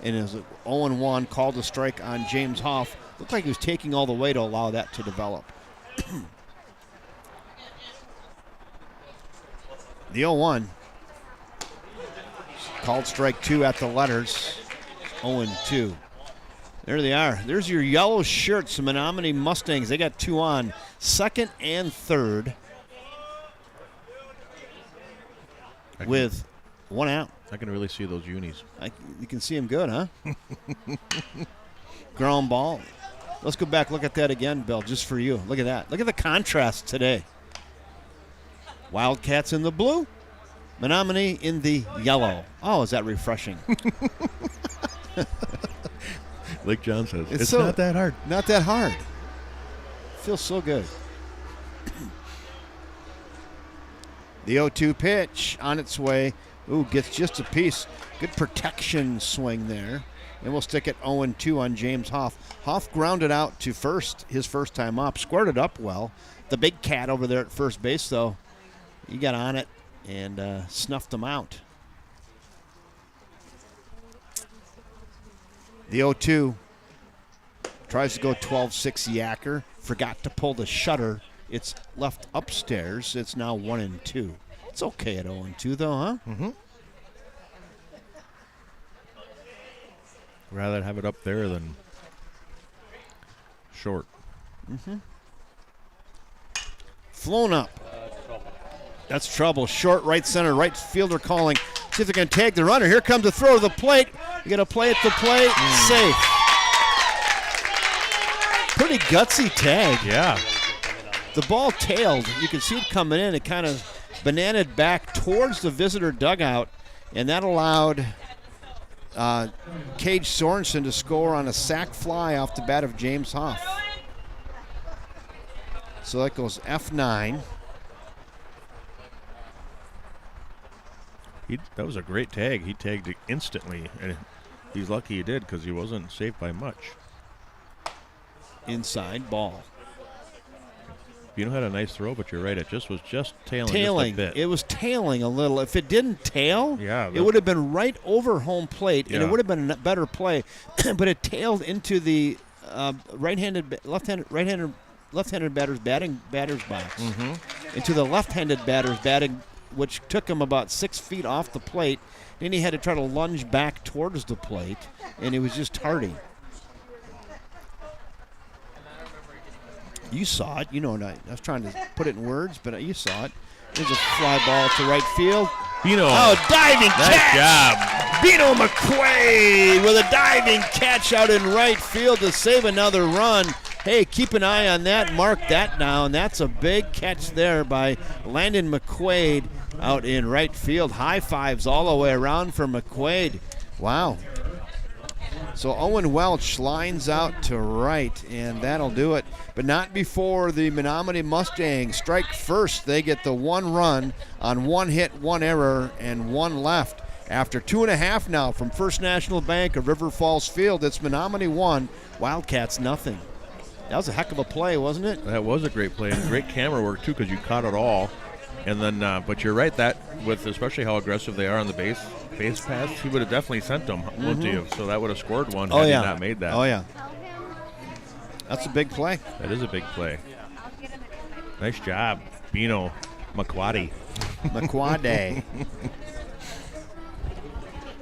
And it was 0-1, called a strike on James Hoff. Looked like he was taking all the way to allow that to develop. The 0-1. Called strike 2 at the letters. 0-2. There they are. There's your yellow shirts, the Menomonie Mustangs. They got 2 on, second and third, with 1 out. I can really see those unis. You can see them good, huh? Ground ball. Let's go back, look at that again, Bill, just for you. Look at that. Look at the contrast today. Wildcats in the blue, Menomonie in the yellow. Oh, is that refreshing? Like John says, it's not that hard. Not that hard. Feels so good. The 0-2 pitch on its way. Ooh, gets just a piece. Good protection swing there. And we'll stick it 0-2 on James Hoff. Hoff grounded out to first his first time up. Squared it up well. The big cat over there at first base, though, he got on it and snuffed him out. The 0-2 tries to go 12-6 Yacker. Forgot to pull the shutter It's left upstairs. It's now 1-2. It's okay at 0-2, though, huh? Mm-hmm. Rather have it up there than short. Mm-hmm. Flown up. That's trouble. Short right center. Right fielder calling. See if they can tag the runner. Here comes the throw to the plate. You got to play at the plate. Safe. Pretty gutsy tag. Yeah. The ball tailed. You can see it coming in. It kind of bananaed back towards the visitor dugout, and that allowed Cage Sorensen to score on a sac fly off the bat of James Huff. So that goes F9. That was a great tag. He tagged it instantly, and he's lucky he did because he wasn't saved by much. Inside ball. Bino had a nice throw, but you're right. It was just tailing. Tailing. Just a bit. It was tailing a little. If it didn't tail, it would have been right over home plate, and it would have been a better play. But it tailed into the left-handed batter's batter's box, into the left-handed batter's batting, which took him about 6 feet off the plate. Then he had to try to lunge back towards the plate, and it was just tardy. You saw it. You know, I was trying to put it in words, but you saw it. There's a fly ball to right field. Bino. Oh, diving catch. Job. Bino McQuaid with a diving catch out in right field to save another run. Hey, keep an eye on that. Mark that down. That's a big catch there by Landon McQuaid out in right field. High fives all the way around for McQuaid. Wow. So Owen Welch lines out to right, and that'll do it. But not before the Menomonie Mustangs strike first. They get the 1 run on 1 hit, 1 error, and 1 left. After 2.5 now from First National Bank of River Falls Field, it's Menomonie 1, Wildcats nothing. That was a heck of a play, wasn't it? That was a great play, and great camera work, too, because you caught it all. And then, but you're right, that with especially how aggressive they are on the base pass, he would have definitely sent them, wouldn't he? So that would have scored one had he not made that. Oh, yeah. That's a big play. That is a big play. Nice job, Bino McQuade. McQuade.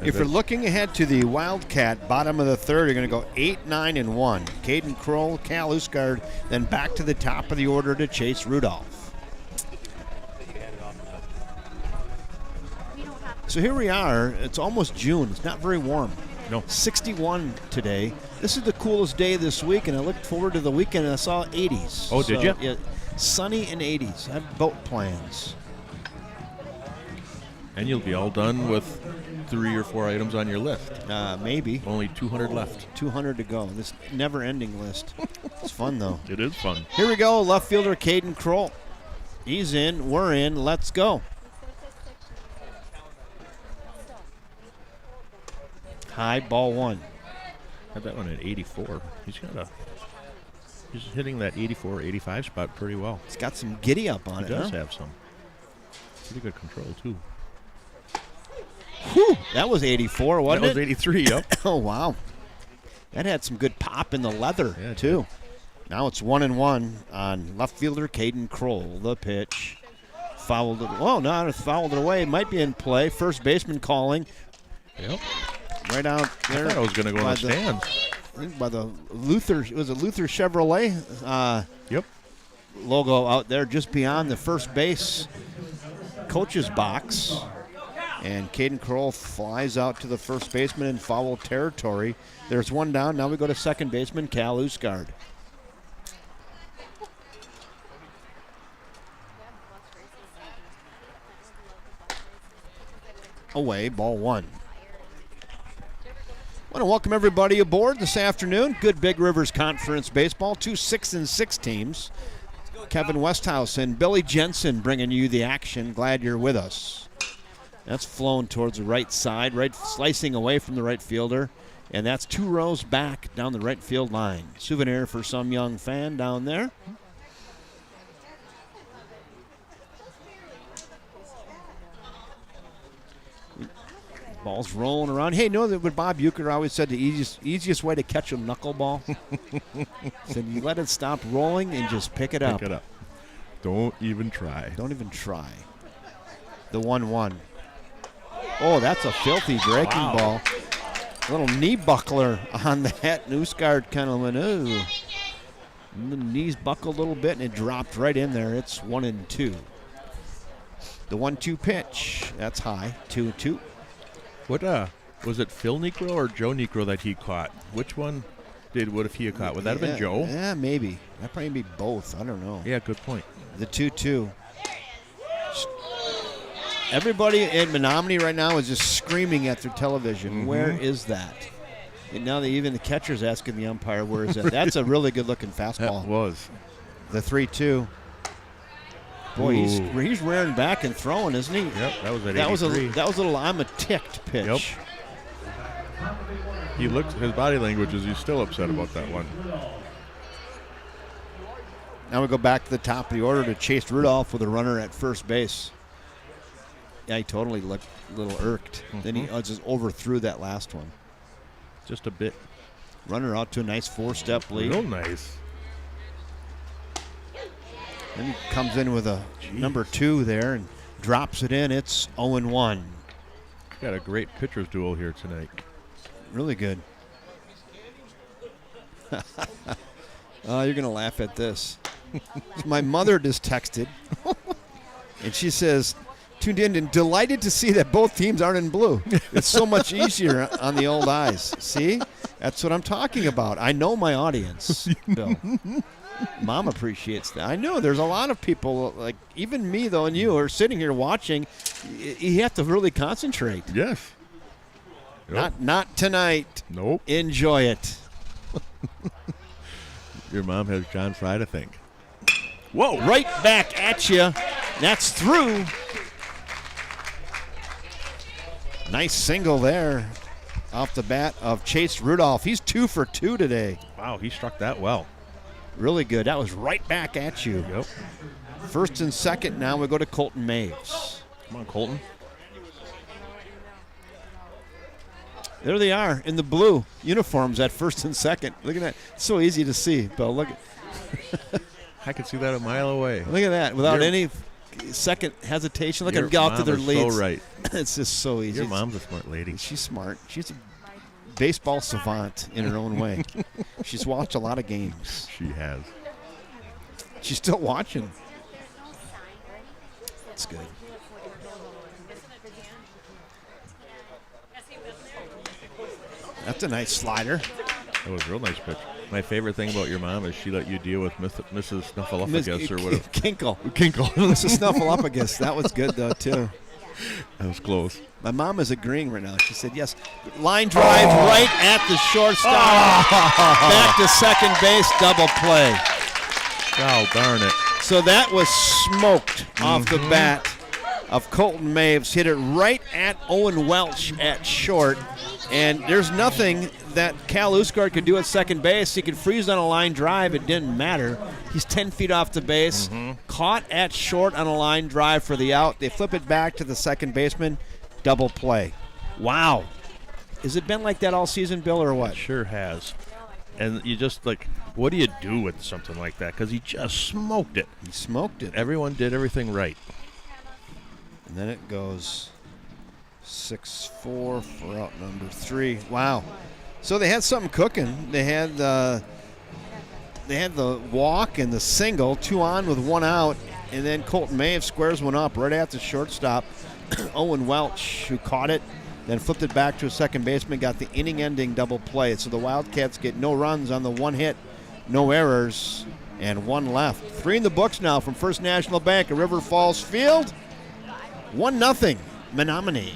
If you're looking ahead to the Wildcat bottom of the third, you're going to go 8, 9, and 1. Caden Kroll, Cal Usgard, then back to the top of the order to Chase Rudolph. So here we are. It's almost June. It's not very warm. No. 61 today. This is the coolest day this week, and I looked forward to the weekend, and I saw 80s. Oh, did you? Yeah, sunny and 80s. I have boat plans. And you'll be all done with 3 or 4 items on your list. Maybe. Only 200 left. 200 to go. This never-ending list. It's fun, though. It is fun. Here we go. Left fielder Caden Kroll. He's in. We're in. Let's go. High, ball 1. Had that one at 84. He's hitting that 84, 85 spot pretty well. He's got some giddy up on it. He does huh? have some. Pretty good control, too. Whew, that was 84, wasn't it? That was 83, yep. Oh, wow. That had some good pop in the leather, Yeah, too. Now it's 1-1 on left fielder Caden Kroll. The pitch. Fouled it. Oh, no, it fouled it away. It might be in play. First baseman calling. Yep. Right out there. I thought I was going to go in the stands. I think by the Luther, was it Luther Chevrolet? Yep. Logo out there just beyond the first base coach's box. And Caden Kroll flies out to the first baseman in foul territory. There's one down. Now we go to second baseman Cal Usgard. Away, ball 1. I want to welcome everybody aboard this afternoon. Good Big Rivers Conference baseball. 2 6-6 teams. Kevin Westhouse and Billy Jensen bringing you the action. Glad you're with us. That's flown towards the right side, right slicing away from the right fielder. And that's 2 rows back down the right field line. Souvenir for some young fan down there. Ball's rolling around. Hey, know that what Bob Euchre always said, the easiest way to catch a knuckleball? Said you let it stop rolling and just pick it up. Pick it up. Don't even try. Don't even try. The 1-1. Oh, that's a filthy breaking ball. A little knee buckler on that. Newsguard kind of went, ooh. And the knees buckled a little bit, and it dropped right in there. It's 1-2. The 1-2 pitch. That's high. 2-2. What was it Phil Necro or Joe Necro that he caught? Which one would have he caught? Would that have been Joe? Yeah, maybe. That probably be both. I don't know. Yeah, good point. The 2-2. Everybody in Menomonie right now is just screaming at their television. Where is that? And now even the catcher's asking the umpire, where is that? That's a really good-looking fastball. That was. The 3-2. Boy, he's rearing back and throwing, isn't he? Yep, that was at that 83. was a little I'm a ticked pitch. Yep. He looked, his body language is he's still upset about that one. Now we go back to the top of the order to Chase Rudolph with a runner at first base. Yeah, he totally looked a little irked. Then he just overthrew that last one. Just a bit. Runner out to a nice 4-step lead. Real nice. Then he comes in with a number 2 there and drops it in. It's 0-1. Got a great pitcher's duel here tonight. Really good. Oh, you're going to laugh at this. My mother just texted, and she says, tuned in and delighted to see that both teams aren't in blue. It's so much easier on the old eyes. See? That's what I'm talking about. I know my audience, Bill. Mom appreciates that. I know there's a lot of people, like even me, though, and you are sitting here watching. You have to really concentrate. Yes. Yep. Not tonight. Nope. Enjoy it. Your mom has John Fry to thank. Whoa, right back at you. That's through. Nice single there off the bat of Chase Rudolph. He's 2 for 2 today. Wow, he struck that well. Really good. That was right back at you. Yep. First and second, now we go to Colton Maves. Come on, Colton. There they are in the blue uniforms at first and second. Look at that. It's so easy to see, Bill. Look at I could see that a mile away. Look at that. Without any second hesitation. Look at them get out to their leads. So right. It's just so easy. Your mom's a smart lady. She's smart. She's a baseball savant in her own way. She's watched a lot of games. She has. She's still watching. It's good. That's a nice slider. That was a real nice pitch. My favorite thing about your mom is she let you deal with Mrs. Snuffleupagus or whatever. Kinkle. Mrs. Snuffleupagus. That was good, though, too. That was close. My mom is agreeing right now. She said, yes. Line drive right at the shortstop. Back to second base, double play. Oh, darn it. So that was smoked off the bat of Colton Maves. Hit it right at Owen Welch at short. And there's nothing that Cal Usgard could do at second base. He could freeze on a line drive. It didn't matter. He's 10 feet off the base. Caught at short on a line drive for the out. They flip it back to the second baseman. Double play. Wow. Has it been like that all season, Bill, or what? It sure has. And you just, like, what do you do with something like that? Because he just smoked it. He smoked it. Everyone did everything right. And then it goes 6-4 for out number 3. Wow. So they had something cooking. They had the walk and the single, 2 on with 1 out, and then Colton Maves squares one up right at the shortstop. Owen Welch, who caught it, then flipped it back to a second baseman, got the inning-ending double play. So the Wildcats get no runs on the 1 hit, no errors, and 1 left. 3 in the books now from First National Bank at River Falls Field. 1-0, Menomonie.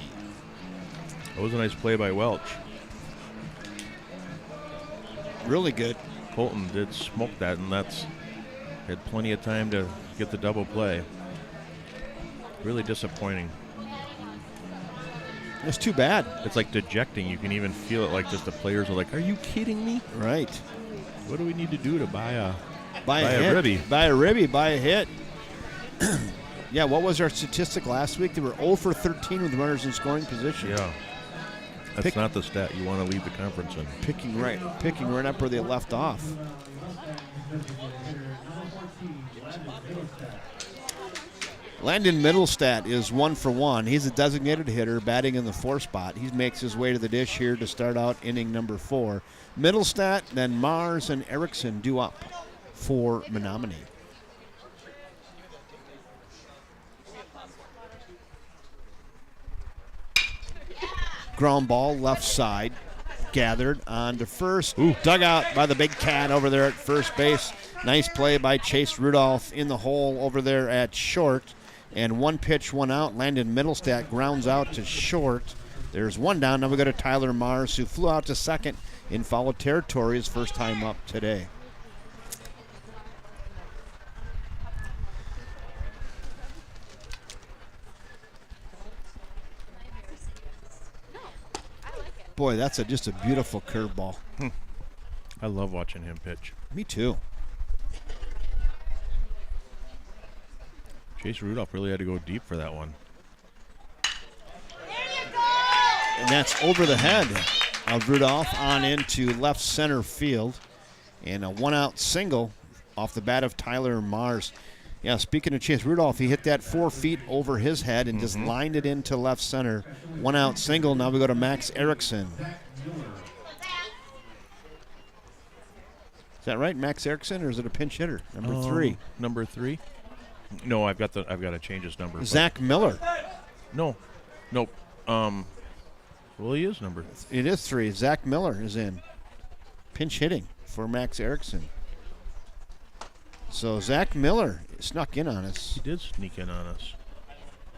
That was a nice play by Welch. Really good. Colton did smoke that, and had plenty of time to get the double play. Really disappointing. It was too bad. It's like dejecting. You can even feel it, like just the players are like, are you kidding me? Right. What do we need to do to buy a hit. ribby? Buy a ribby, buy a hit. Yeah, what was our statistic last week? They were 0 for 13 with runners in scoring position. Yeah. That's not the stat you want to lead the conference in. Picking right up where they left off. Landon Middlestat is 1 for 1. He's a designated hitter, batting in the 4 spot. He makes his way to the dish here to start out inning number 4. Middlestat, then Mars and Erickson due up for Menomonie. Ground ball left side, gathered on to first. Ooh. Dug out by the big cat over there at first base. Nice play by Chase Rudolph in the hole over there at short. And 1 pitch, 1 out. Landon Middlestat grounds out to short. There's 1 down. Now we go to Tyler Mars, who flew out to second in foul territory his first time up today. Boy, that's just a beautiful curveball. I love watching him pitch. Me too. Chase Rudolph really had to go deep for that one. And that's over the head of Rudolph on into left center field. And a 1-out single off the bat of Tyler Mars. Yeah, speaking of Chase Rudolph, he hit that 4 feet over his head and just lined it into left center. 1-out single. Now we go to Max Erickson. Is that right, Max Erickson, or is it a pinch hitter? Number 3. Number 3? No, I've got to change his number. Zach Miller. No. Nope. Well, he is number. It is 3. Zach Miller is in. Pinch hitting for Max Erickson. So Zach Miller snuck in on us He did sneak in on us.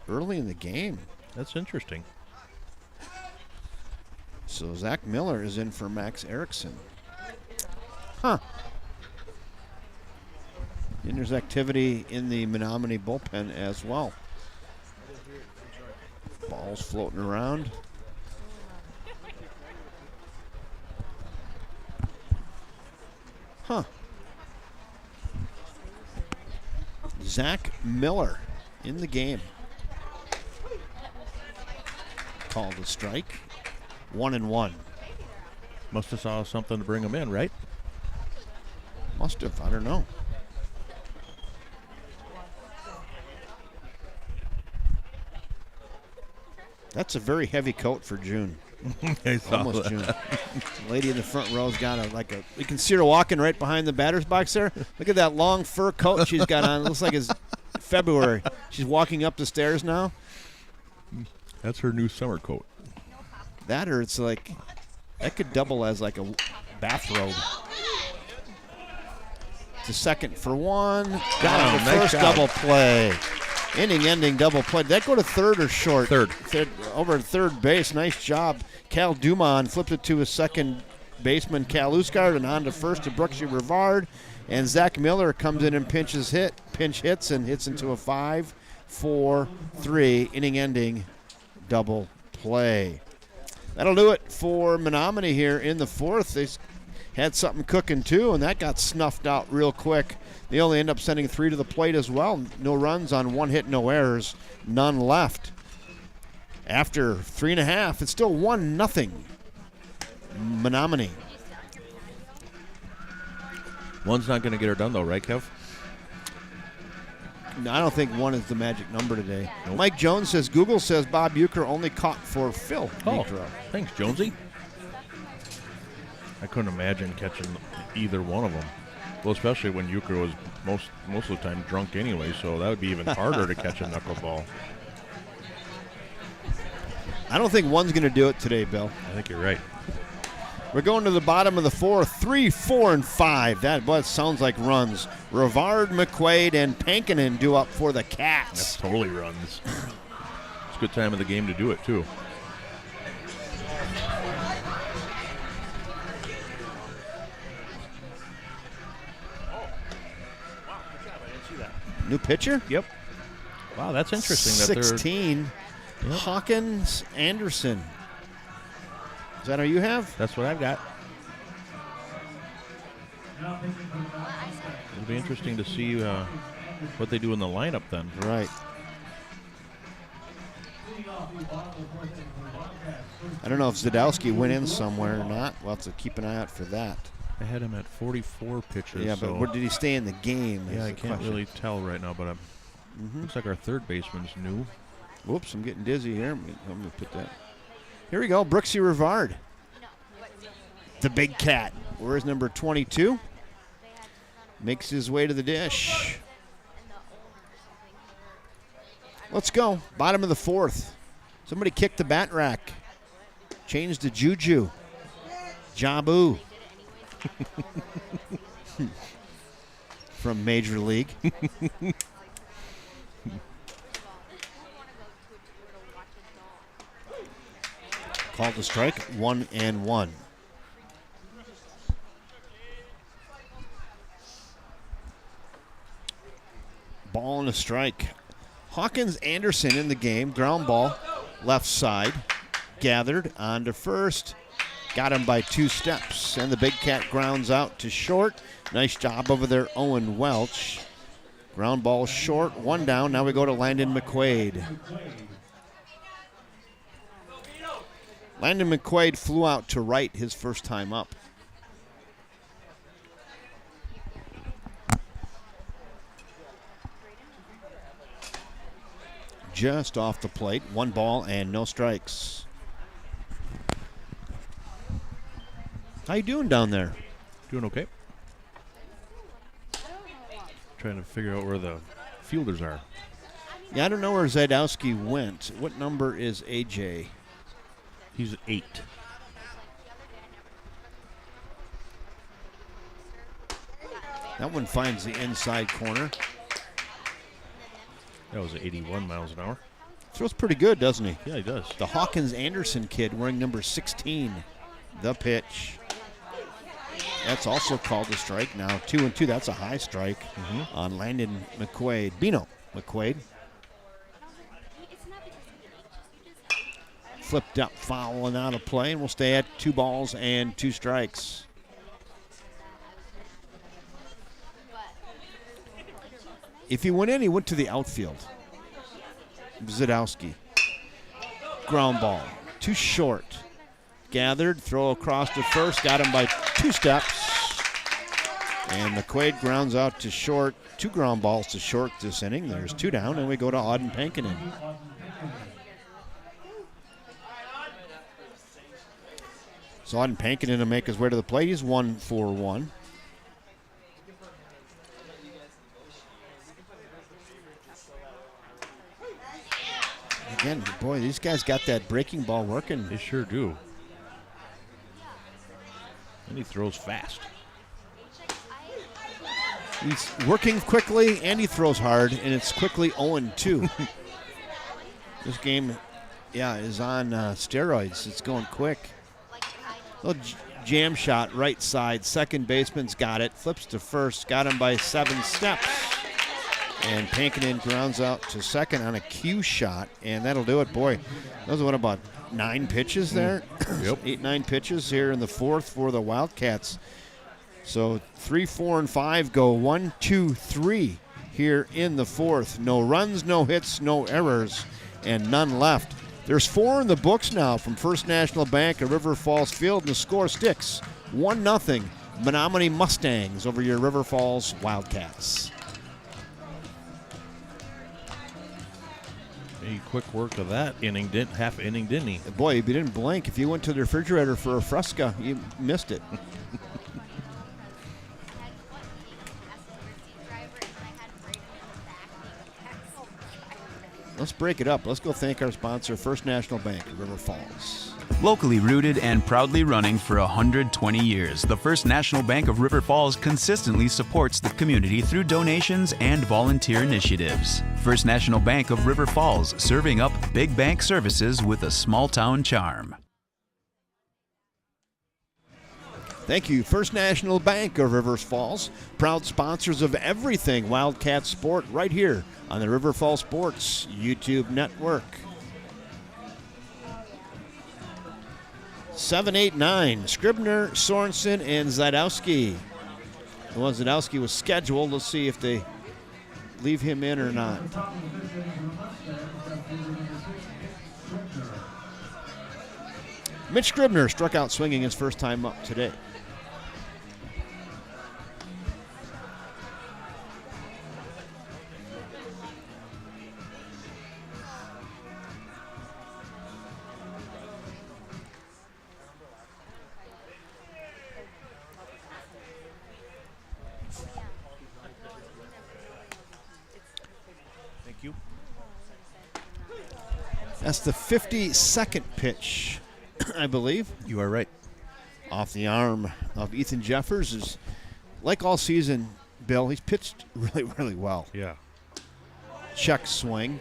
early in the game. That's interesting. So Zach Miller is in for Max Erickson. Huh. And there's activity in the Menomonie bullpen as well. Balls floating around. Huh. Zach Miller in the game. Called a strike. 1-1. Must have saw something to bring him in, right? Must have. I don't know. That's a very heavy coat for June. I saw Almost that. June. The lady in the front row's got you can see her walking right behind the batter's box there. Look at that long fur coat she's got on. It looks like it's February. She's walking up the stairs now. That's her new summer coat. That or it's like, that could double as like a bathrobe. To second for 1. Got him. nice First job. double play. Inning-ending double play. Did that go to third or short? Third. Over at third base. Nice job. Cal Dumont flipped it to his second baseman, Cal Usgard, and on to first to Brooksy Rivard. And Zach Miller comes in and pinch hits and hits into a 5-4-3 inning-ending double play. That'll do it for Menomonie here in the 4th. They had something cooking too, and that got snuffed out real quick. They only end up sending 3 to the plate as well. No runs on 1 hit, no errors, none left. After 3.5, it's still 1-0. Menomonie. One's not going to get her done, though, right, Kev? No, I don't think 1 is the magic number today. Nope. Mike Jones says, Google says Bob Uecker only caught for Phil Niekro. Thanks, Jonesy. I couldn't imagine catching either one of them. Well, especially when Euchre was most of the time drunk anyway, so that would be even harder to catch a knuckleball. I don't think 1's going to do it today, Bill. I think you're right. We're going to the bottom of the 4th. 3, 4, and 5. That sounds like runs. Rivard, McQuaid, and Pankinen do up for the Cats. That's totally runs. It's a good time of the game to do it, too. New pitcher? Yep. Wow, that's interesting. 16. Hawkins Anderson. Is that how you have? That's what I've got. It'll be interesting to see what they do in the lineup then. Right. I don't know if Zadowski went in somewhere or not. We'll have to keep an eye out for that. I had him at 44 pitches. Yeah, but so where did he stay in the game? yeah, is I the can't question. really tell right now, but Looks like our third baseman's new. Whoops, I'm getting dizzy here. I'm going to put that. Here we go, Brooksy Rivard. The big cat. Where's number 22? Makes his way to the dish. Let's go. Bottom of the fourth. Somebody kicked the bat rack. Changed to Juju. Jabu. From Major League. Called the strike, 1-1. Ball and a strike. Hawkins Anderson in the game. Ground ball, left side. Gathered onto first. Got him by 2 steps. And the big cat grounds out to short. Nice job over there, Owen Welch. Ground ball short, 1 down. Now we go to Landon McQuaid. Landon McQuaid flew out to right his first time up. Just off the plate, 1 ball and no strikes. How you doing down there? Doing okay. Trying to figure out where the fielders are. Yeah, I don't know where Zajdowski went. What number is AJ? He's 8. That one finds the inside corner. That was 81 miles an hour. Throws pretty good, doesn't he? Yeah, he does. The Hawkins Anderson kid wearing number 16. The pitch. That's also called a strike now. 2-2. That's a high strike on Landon McQuaid. Bino McQuaid. Flipped up, foul and out of play, and we'll stay at 2 balls and 2 strikes. If he went in, he went to the outfield. Zajdowski. Ground ball. Too short. Gathered, throw across to first, got him by 2 steps. And McQuaid grounds out to short. 2 ground balls to short this inning. There's 2 down, and we go to Auden Pankinen. So Auden Pankinen to make his way to the plate. He's 1-for-1. Again, boy, these guys got that breaking ball working. They sure do. And he throws fast. He's working quickly, and he throws hard, and it's quickly 0-2. This game, is on steroids. It's going quick. Little jam shot, right side. Second baseman's got it. Flips to first. Got him by 7 steps. And Pankinen grounds out to second on a cue shot, and that'll do it. Boy, those are about 9 pitches there? Yep. 8-9 pitches here in the fourth for the Wildcats. So 3, 4, and 5 go 1, 2, 3 here in the fourth. No runs, no hits, no errors, and none left. There's 4 in the books now from First National Bank at River Falls Field, and the score sticks 1-0 Menomonie Mustangs over your River Falls Wildcats. A quick work of that inning, half inning, didn't he? Boy, if you didn't blink, if you went to the refrigerator for a Fresca, you missed it. Let's break it up. Let's go thank our sponsor, First National Bank of River Falls. Locally rooted and proudly running for 120 years, the First National Bank of River Falls consistently supports the community through donations and volunteer initiatives. First National Bank of River Falls, serving up big bank services with a small town charm. Thank you, First National Bank of River Falls, proud sponsors of everything Wildcat Sport right here on the River Falls Sports YouTube network. 7, 8, 9, Scribner, Sorensen, and Zajdowski. Well, Zajdowski was scheduled. Let's see if they leave him in or not. Mitch Scribner struck out swinging his first time up today. That's the 52nd pitch, I believe. You are right. Off the arm of Ethan Jeffers. Is like all season, Bill, he's pitched really, really well. Yeah. Check swing.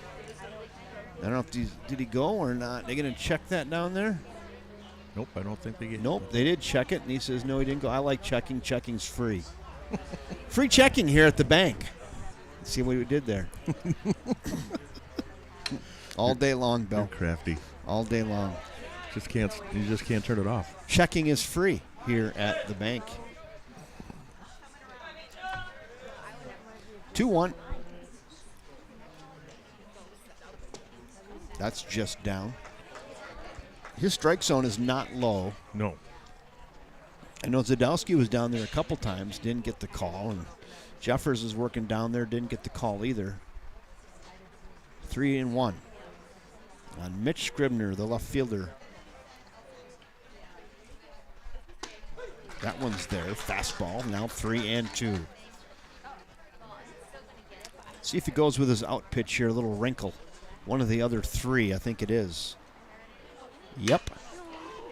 I don't know if did he go or not. They going to check that down there? Nope, I don't think they get. Nope, they did check it, and he says, no, he didn't go. I like checking. Checking's free. Free checking here at the bank. See what we did there. All day long, Bill. You're crafty. All day long. You just can't turn it off. Checking is free here at the bank. 2-1. That's just down. His strike zone is not low. No. I know Zadowski was down there a couple times, didn't get the call, and Jeffers is working down there, didn't get the call either. 3-1 on Mitch Scribner, the left fielder. That one's there, fastball, now 3-2. See if he goes with his out pitch here, a little wrinkle. One of the other three, I think it is. Yep.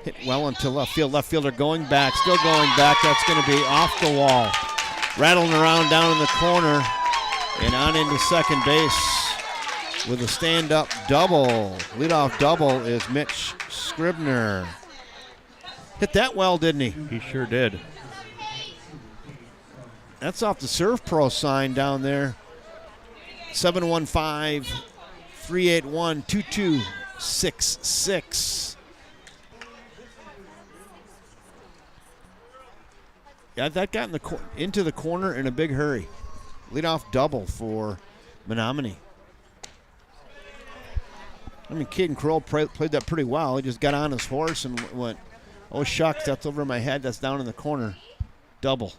Hit well into left field. Left fielder going back, still going back. That's going to be off the wall. Rattling around down in the corner and on into second base with a stand-up double. Leadoff double is Mitch Scribner. Hit that well, didn't he? He sure did. That's off the Serve Pro sign down there. 715-381-2266. Yeah, that got into the corner in a big hurry. Leadoff double for Menomonie. I mean, Caden Kroll played that pretty well. He just got on his horse and went, oh, shucks, that's over my head. That's down in the corner. Double.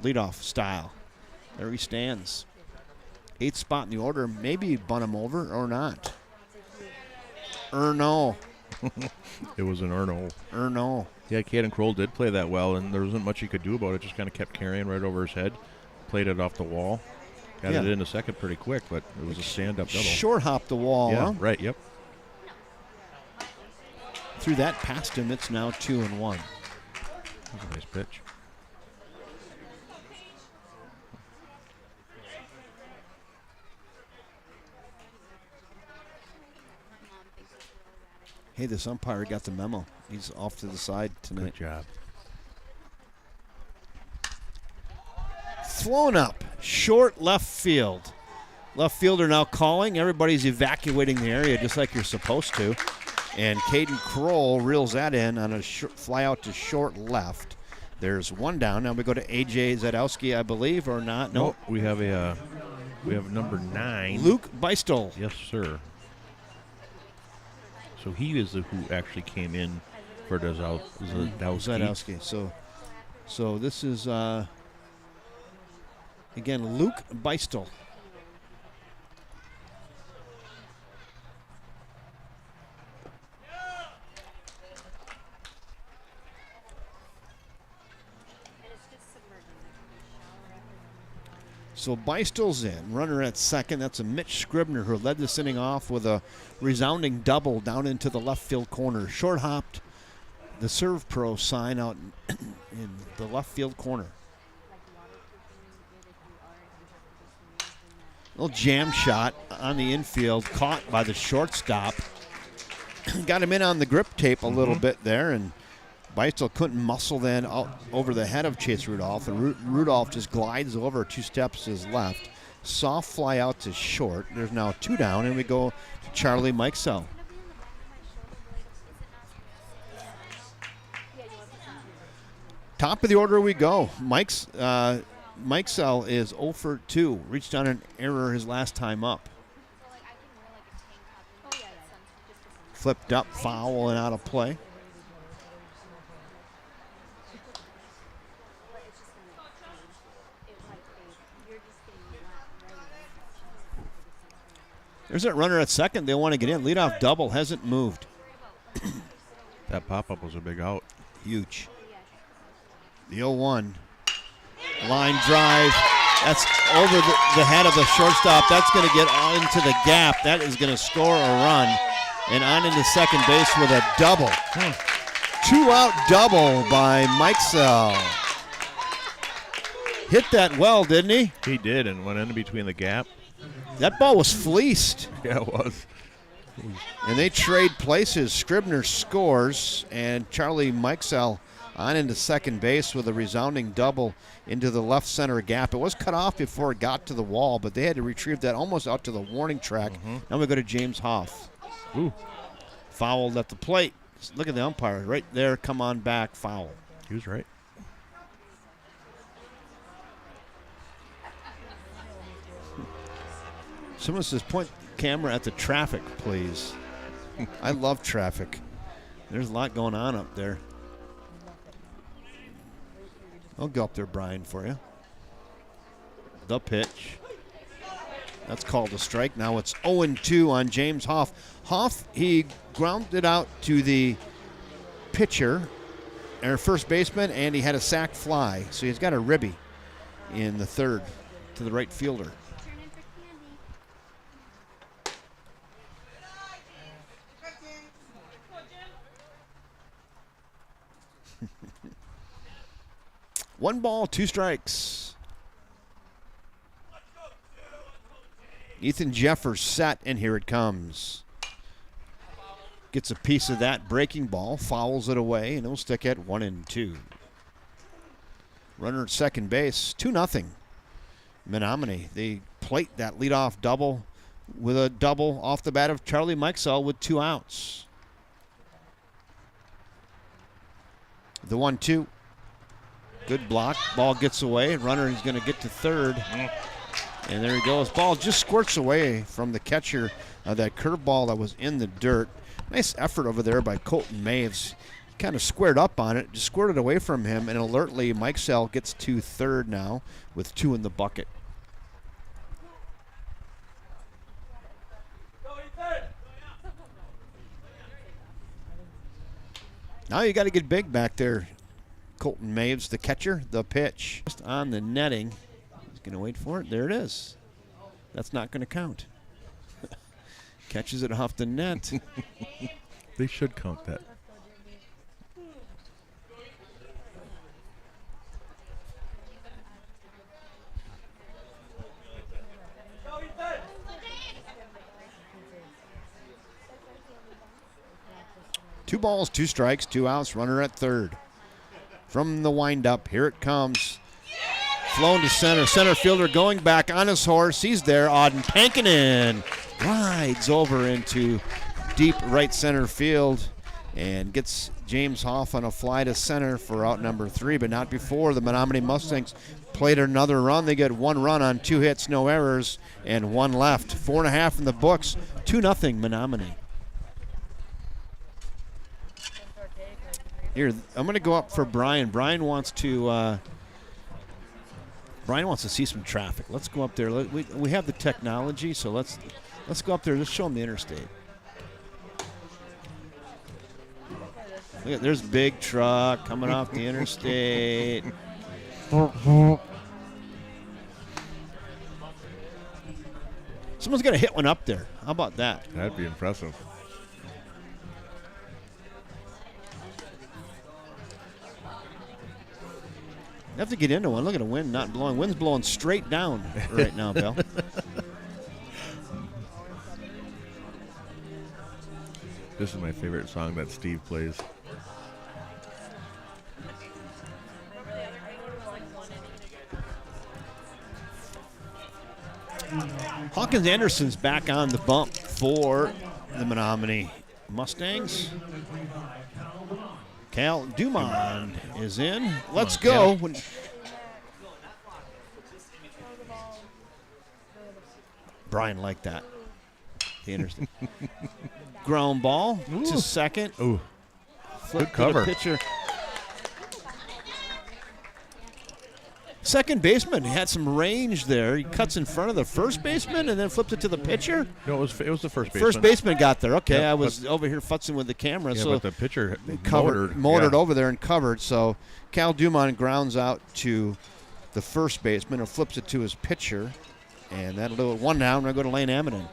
Leadoff style. There he stands. 8th spot in the order. Maybe you bunt him over or not. Erno. It was an Erno. Erno. Yeah, Caden Kroll did play that well, and there wasn't much he could do about it. Just kind of kept carrying right over his head. Played it off the wall. Got it into second pretty quick, but it was a stand-up double. Short hop the wall, Yeah, huh? right, yep. Through that past him, it's now 2-1. That was a nice pitch. Hey, this umpire got the memo. He's off to the side tonight. Good job. Flown up, short left field. Left fielder now calling. Everybody's evacuating the area just like you're supposed to. And Caden Kroll reels that in on a fly out to short left. There's one down. Now we go to A.J. Zadowski, I believe, or not? No. We have number 9. Luke Beistel. Yes, sir. So he is who actually came in for Zadowski. Zadowski. So this is, again, Luke Beistel. So Beistel's in. Runner at second. That's a Mitch Scribner who led this inning off with a resounding double down into the left field corner. Short hopped the Serve Pro sign out in the left field corner. Little jam shot on the infield, caught by the shortstop. Got him in on the grip tape a little bit there, and Beistel couldn't muscle then out over the head of Chase Rudolph, and Rudolph just glides over 2 steps to his left. Soft fly out to short. There's now 2 down, and we go to Charlie Mikesell. Top of the order we go. Mikesell is 0 for 2. Reached on an error his last time up. Flipped up, foul, and out of play. There's that runner at second. They want to get in. Leadoff double hasn't moved. That pop-up was a big out. Huge. The 0-1. Line drive. That's over the head of the shortstop. That's going to get into the gap. That is going to score a run. and on into second base with a double. 2-out double by Mikesell. Hit that well, didn't he? He did, and went in between the gap. That ball was fleeced. Yeah, it was. And they trade places. Scribner scores, and Charlie Mikesell on into second base with a resounding double into the left center gap. It was cut off before it got to the wall, but they had to retrieve that almost out to the warning track. Now we go to James Hoff. Ooh. Fouled at the plate. Look at the umpire right there. Come on back. Foul. He was right. Someone says point camera at the traffic, please. I love traffic. There's a lot going on up there. I'll go up there, Brian, for you. The pitch. That's called a strike. Now it's 0-2 on James Hoff. Hoff, he grounded out to the pitcher, or first baseman, and he had a sac fly. So he's got a ribby in the third to the right fielder. One ball, two strikes. Ethan Jeffers set, and here it comes. Gets a piece of that breaking ball, fouls it away, and it'll stick at 1-2. Runner at second base, 2-0. Menomonie, they plate that leadoff double with a double off the bat of Charlie Mikesell with 2 outs. The 1-2. Good block. Ball gets away. Runner is going to get to third. And there he goes. Ball just squirts away from the catcher. That curveball that was in the dirt. Nice effort over there by Colton Maves. He kind of squared up on it, just squirted away from him, and alertly Mikesell gets to third now with 2 in the bucket. Now you got to get big back there. Colton Maves, the catcher, the pitch. Just on the netting. He's going to wait for it. There it is. That's not going to count. Catches it off the net. They should count that. Two balls, 2 strikes, 2 outs, runner at third. From the windup, here it comes. Flown to center. Center fielder going back on his horse. He's there. Auden Pankinen rides over into deep right center field and gets James Hoff on a fly to center for out number 3, but not before the Menomonie Mustangs played another run. They get 1 run on 2 hits, no errors, and 1 left. 4.5 in the books. 2-0 Menomonie. Here, I'm going to go up for Brian. Brian wants to see some traffic. Let's go up there. We have the technology, so let's go up there. Let's show them the interstate. Look at, there's a big truck coming off the interstate. Someone's got to hit one up there. How about that? That'd be impressive. You have to get into one. Look at the wind not blowing. Wind's blowing straight down right now, Bill. This is my favorite song that Steve plays. Hawkins Anderson's back on the bump for the Menomonie Mustangs. Cal Dumond is in. Let's go. Brian liked that. The Anderson. Ground ball to second. Ooh. Flip Good cover. to the pitcher. Second baseman, he had some range there. He cuts in front of the first baseman and then flipped it to the pitcher. No, it was the first baseman. First baseman got there. Okay, Yep, I was over here futzing with the camera. Yeah, so but the pitcher motored yeah. over there and covered. So Cal Dumond grounds out to the first baseman and flips it to his pitcher. And that'll do it. 1 down. We're going to go to Lane Amidon.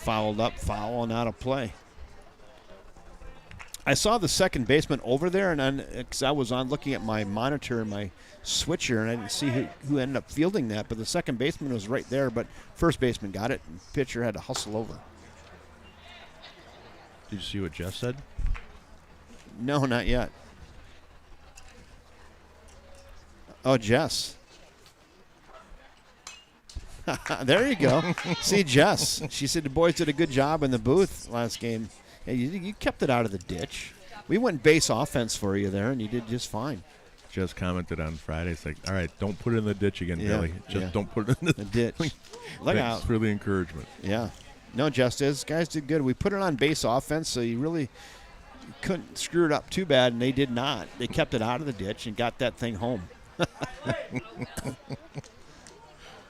Fouled up, foul, not a play. I saw the second baseman over there, and then because I was on looking at my monitor and my switcher, and I didn't see who ended up fielding that, but the second baseman was right there, but first baseman got it, and pitcher had to hustle over. Did you see what Jess said? No, not yet. Oh, Jess. There you go. See, Jess. She said the boys did a good job in the booth last game. Hey, you kept it out of the ditch. We went base offense for you there, and you did just fine. Jess commented on Friday. It's like, all right, don't put it in the ditch again, Billy. Just don't put it in the ditch. Look out. Thanks for the encouragement. Yeah. No, Jess is. Guys did good. We put it on base offense, so you really couldn't screw it up too bad, and they did not. They kept it out of the ditch and got that thing home.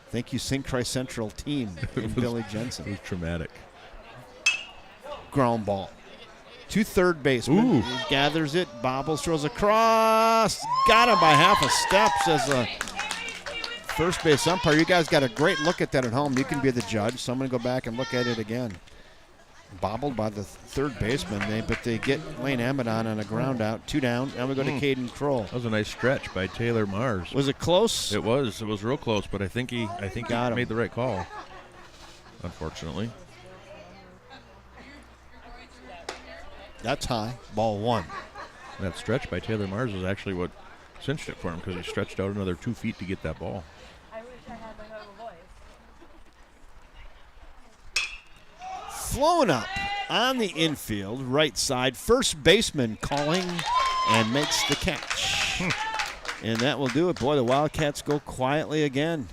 Thank you, St. Croix Central team and Billy Jensen. It was traumatic. Ground ball to third baseman. He gathers it, bobbles, throws across. Got him by half a step, says the first base umpire. You guys got a great look at that at home. You can be the judge, so I'm going to go back and look at it again. Bobbled by the third baseman, but they get Lane Amadon on a ground out. 2 down, and we go to Caden Kroll. That was a nice stretch by Taylor Mars. Was it close? It was. It was real close, but I think he made the right call, unfortunately. That's high. Ball 1. That stretch by Taylor Mars was actually what cinched it for him because he stretched out another 2 feet to get that ball. I wish I had my own voice. Flown up on the infield, right side. First baseman calling and makes the catch. And that will do it. Boy, the Wildcats go quietly again.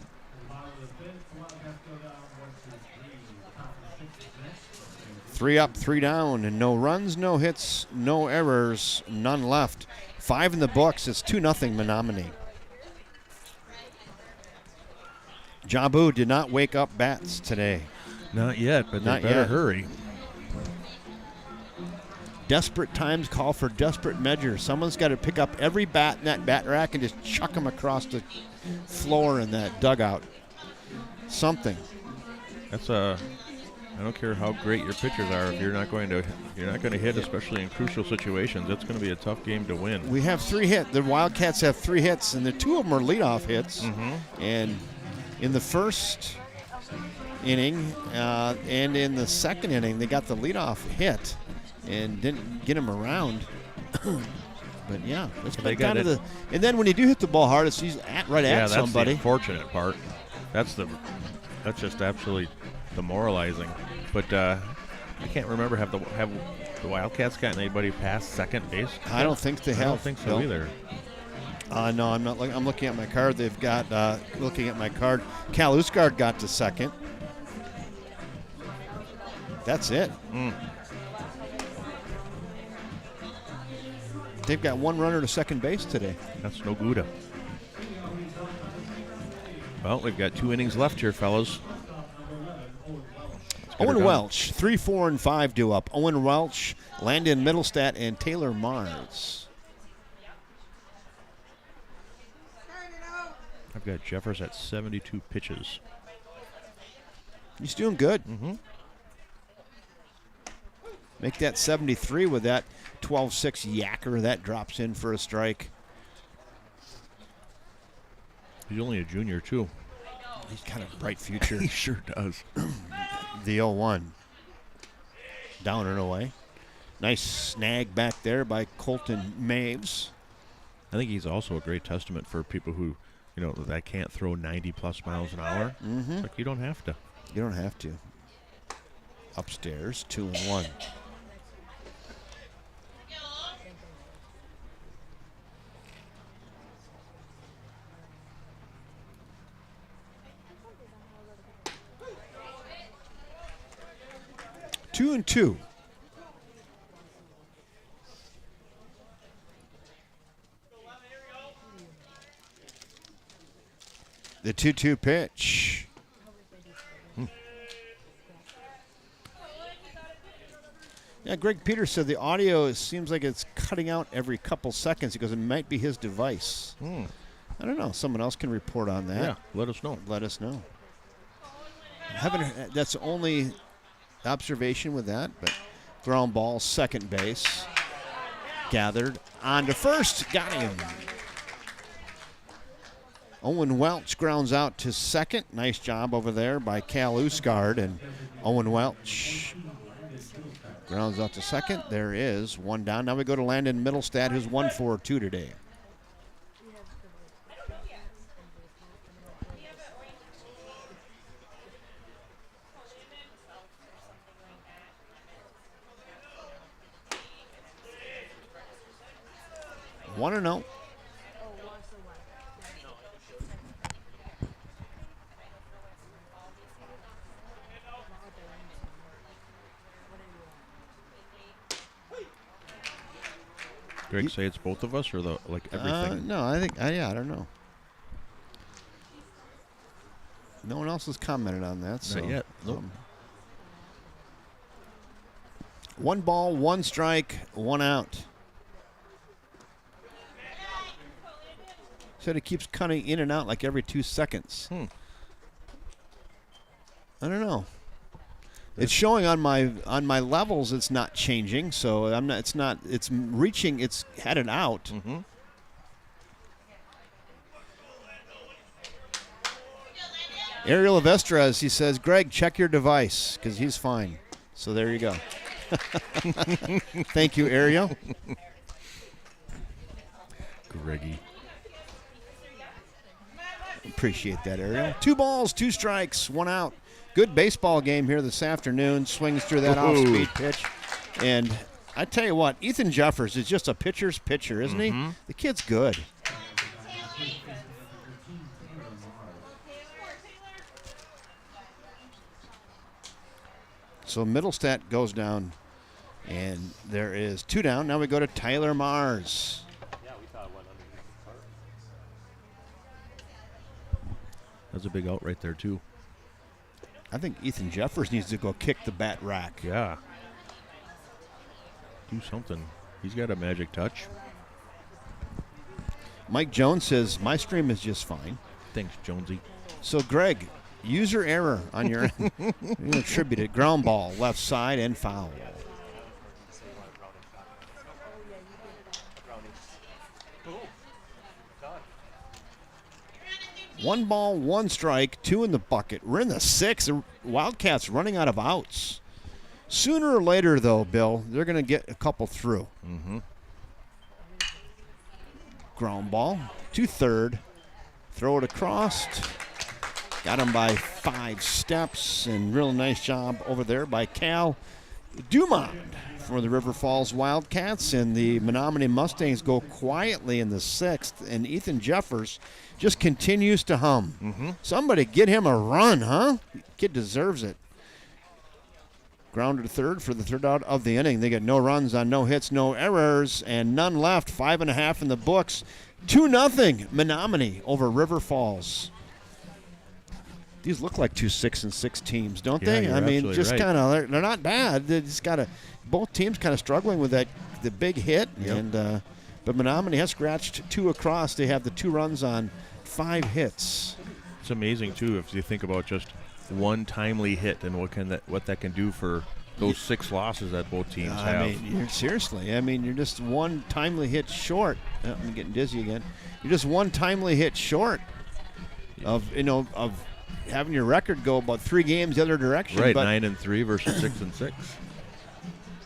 3 up, 3 down, and no runs, no hits, no errors, none left. 5 in the books. It's 2-0 Menomonie. Jabu did not wake up bats today. Not yet, but they better hurry. Desperate times call for desperate measures. Someone's got to pick up every bat in that bat rack and just chuck them across the floor in that dugout. Something. That's I don't care how great your pitchers are. If you're not going to hit, especially in crucial situations, it's going to be a tough game to win. We have 3 hits. The Wildcats have 3 hits, and the 2 of them are leadoff hits. And in the first inning and in the second inning, they got the leadoff hit and didn't get him around. But yeah, it's been kind of the. And then when you do hit the ball hard, it's right at somebody. Yeah, that's the unfortunate part. That's just absolutely demoralizing. But I can't remember have the Wildcats gotten anybody past second base? I don't think they have. I don't think so either. No, I'm not. I'm looking at my card. They've got looking at my card. Cal Usgaard got to second. That's it. They've got 1 runner to second base today. That's no good. Well, we've got 2 innings left here, fellas. Owen Welch, 3, 4, and 5 due up. Owen Welch, Landon Middlestat, and Taylor Mars. I've got Jeffers at 72 pitches. He's doing good. Make that 73 with that 12-6 yacker. That drops in for a strike. He's only a junior, too. He's got a bright future. He sure does. The 0-1. Down and away. Nice snag back there by Colton Maves. I think he's also a great testament for people who, that can't throw 90-plus miles an hour. It's like you don't have to. You don't have to. Upstairs, 2-1. Two and 2. The 2-2 pitch. Yeah, Greg Peters said the audio seems like it's cutting out every couple seconds. He goes, it might be his device. I don't know. Someone else can report on that. Yeah, let us know. Let us know. That's only observation with that, but ground ball, second base. Gathered on to first. Got him. Owen Welch grounds out to second. Nice job over there by Cal Usgard. And Owen Welch grounds out to second. There is one down. Now we go to Landon Middlestad, who's 1 for 2 today. One and 0. Greg, say it's both of us or everything? No, I think I don't know. No one else has commented on that. So, Not yet. Nope. 1 ball, 1 strike, 1 out. Said it keeps cutting in and out like every 2 seconds. I don't know. It's showing on my levels. It's not changing, so I'm not. It's not. It's reaching. It's headed out. Mm-hmm. Ariel Avestras, he says, Greg, check your device because he's fine. So there you go. Thank you, Ariel. Greggy. Appreciate that, Ariel. 2 balls, 2 strikes, 1 out. Good baseball game here this afternoon. Swings through that off-speed pitch. And I tell you what, Ethan Jeffers is just a pitcher's pitcher, isn't he? The kid's good. So Middlestat goes down, and there is 2 down. Now we go to Tyler Mars. Yeah, we thought it went underneath the cart. That's a big out right there, too. I think Ethan Jeffers needs to go kick the bat rack. Yeah. Do something. He's got a magic touch. Mike Jones says, my stream is just fine. Thanks, Jonesy. So, Greg, user error on your end. You attribute it. Ground ball, left side, and foul. So you want a grounding shot. Grounding. Boom. Done. 1 ball, 1 strike, 2 in the bucket. We're in the 6th. The Wildcats running out of outs. Sooner or later, though, Bill, they're going to get a couple through. Mm-hmm. Ground ball to third. Throw it across. Got him by 5 steps, and real nice job over there by Cal Dumond for the River Falls Wildcats. And the Menomonie Mustangs go quietly in the 6th, and Ethan Jeffers just continues to hum. Mm-hmm. Somebody get him a run, huh? Kid deserves it. Grounded to third for the 3rd out of the inning. They get no runs on no hits, no errors, and none left. 5.5 in the books. 2-0 Menomonie over River Falls. These look like 2 6-6 teams, don't they? You're I mean, absolutely just right. kind of, they're not bad. They just got to, both teams kind of struggling with the big hit. Yep. And but Menomonie has scratched 2 across. They have the 2 runs on 5 hits. It's amazing, too, if you think about just one timely hit and what that can do for those 6 losses that both teams have. I mean, seriously. I mean, you're just one timely hit short. Oh, I'm getting dizzy again. You're just one timely hit short of having your record go about 3 games the other direction. Right, but 9-3 versus 6-6.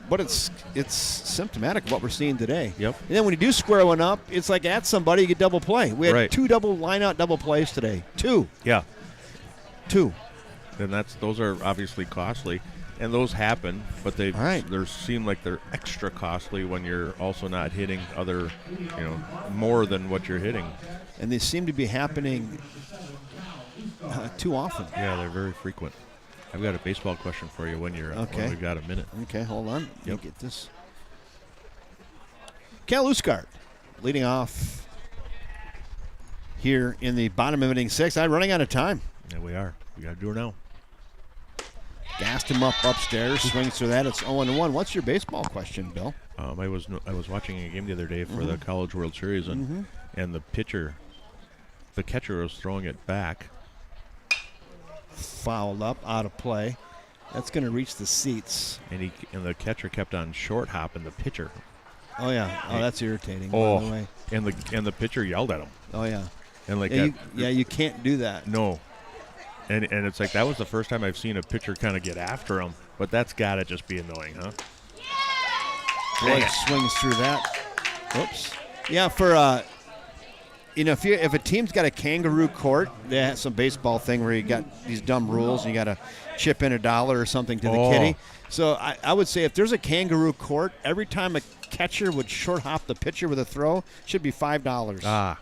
But it's symptomatic of what we're seeing today. Yep. And then when you do square one up, it's like at somebody, you get double play. We had Right. 2 double line-out double plays today. 2. Yeah. 2. And those are obviously costly, and those happen, but they seem like they're extra costly when you're also not hitting other, more than what you're hitting. And they seem to be happening too often. Yeah, they're very frequent. I've got a baseball question for you when we've got a minute. Okay, hold on. Let me Yep. get this. Cal Usgard leading off here in the bottom of inning 6. I'm running out of time. Yeah, we are. We got to do it now. Gassed him up upstairs, swings through that. It's 0-1. What's your baseball question, Bill? I was watching a game the other day for the College World Series, and the catcher was throwing it back. Fouled up, out of play. That's going to reach the seats. And the catcher kept on short hopping the pitcher. Oh yeah. Oh, that's irritating. Oh, by the way. and the pitcher yelled at him. Oh yeah. And like you can't do that. No. And it's like that was the first time I've seen a pitcher kind of get after him. But that's got to just be annoying, huh? Boy, swings through that. Oops. Yeah, for if a team's got a kangaroo court, they have some baseball thing where you got these dumb rules and you got to chip in $1 or something to the kitty. So I would say if there's a kangaroo court, every time a catcher would short hop the pitcher with a throw, it should be $5. Ah.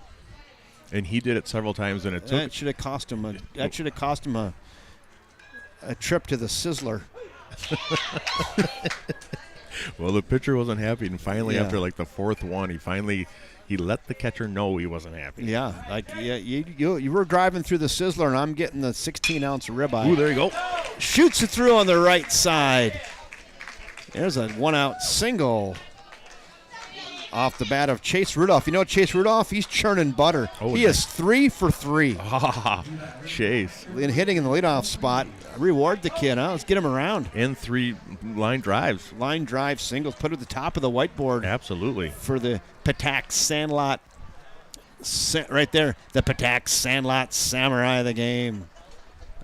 And he did it several times, and that should have cost him a trip to the Sizzler. Well, the pitcher wasn't happy, and finally, after like the fourth one, he let the catcher know he wasn't happy. Yeah, you were driving through the Sizzler, and I'm getting the 16-ounce ribeye. Ooh, there you go. Shoots it through on the right side. There's a 1-out single off the bat of Chase Rudolph. You know Chase Rudolph? He's churning butter. Oh, he is 3 for 3. Ah, Chase. And hitting in the leadoff spot. Reward the kid, huh? Let's get him around. And 3 line drives. Line drive singles. Put it at the top of the whiteboard. Absolutely. For the Patak Sandlot. Right there. The Patak Sandlot Samurai of the game.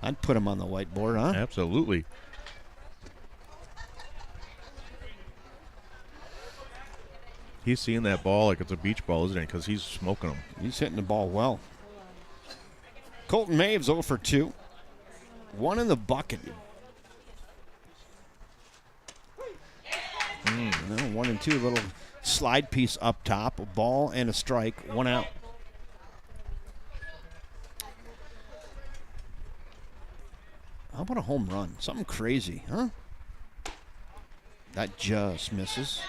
I'd put him on the whiteboard, huh? Absolutely. He's seeing that ball like it's a beach ball, isn't it? Because he's smoking them. He's hitting the ball well. Colton Maves 0 for 2. 1 in the bucket. 1 and 2. Little slide piece up top. A ball and a strike. 1 out. How about a home run? Something crazy, huh? That just misses.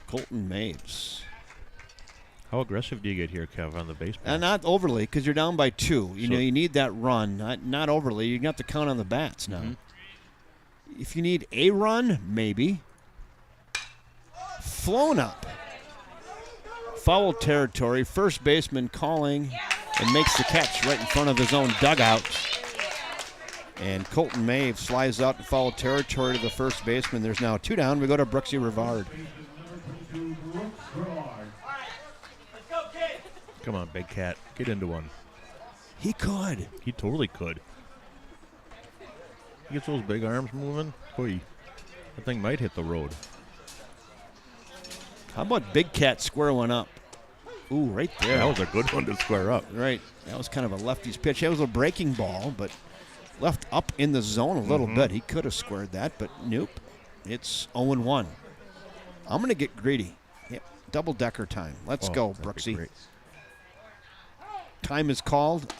Colton Maves. How aggressive do you get here, Kev, on the baseball? Not overly, because you're down by 2. You know, you need that run. Not overly. You have to count on the bats now. Mm-hmm. If you need a run, maybe. Flown up. Foul territory. First baseman calling and makes the catch right in front of his own dugout. And Colton Maves flies out in foul territory to the first baseman. There's now 2 down. We go to Brooksy Rivard. Come on, Big Cat. Get into one. He could. He totally could. He gets those big arms moving. Boy, that thing might hit the road. How about Big Cat square one up? Ooh, right there. That was a good one to square up. Right. That was kind of a lefty's pitch. That was a breaking ball, but left up in the zone a little bit. He could have squared that, but nope. It's 0-1. I'm going to get greedy. Yep. Double-decker time. Let's go, Brooksy. Time is called.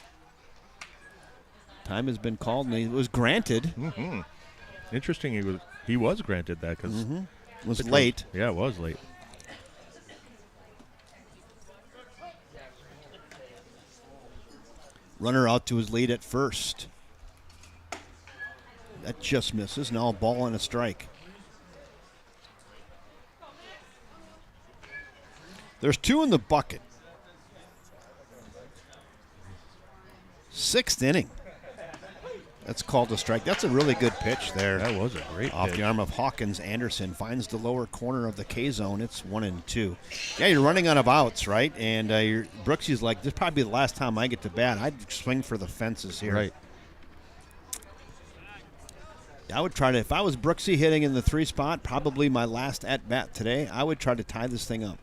Time has been called, and it was granted. Mm-hmm. Interesting. He was granted that because it was late. Yeah, it was late. Runner out to his lead at first. That just misses. Now a ball and a strike. There's 2 in the bucket. 6th inning. That's called a strike. That's a really good pitch there. That was a great Off pitch. the arm of Hawkins. Anderson finds the lower corner of the K zone. It's 1-2. Yeah, you're running out of outs, right? And Brooksy's like, this is probably the last time I get to bat. I'd swing for the fences here. Right. I would try to, if I was Brooksy hitting in the 3 spot, probably my last at bat today, I would try to tie this thing up.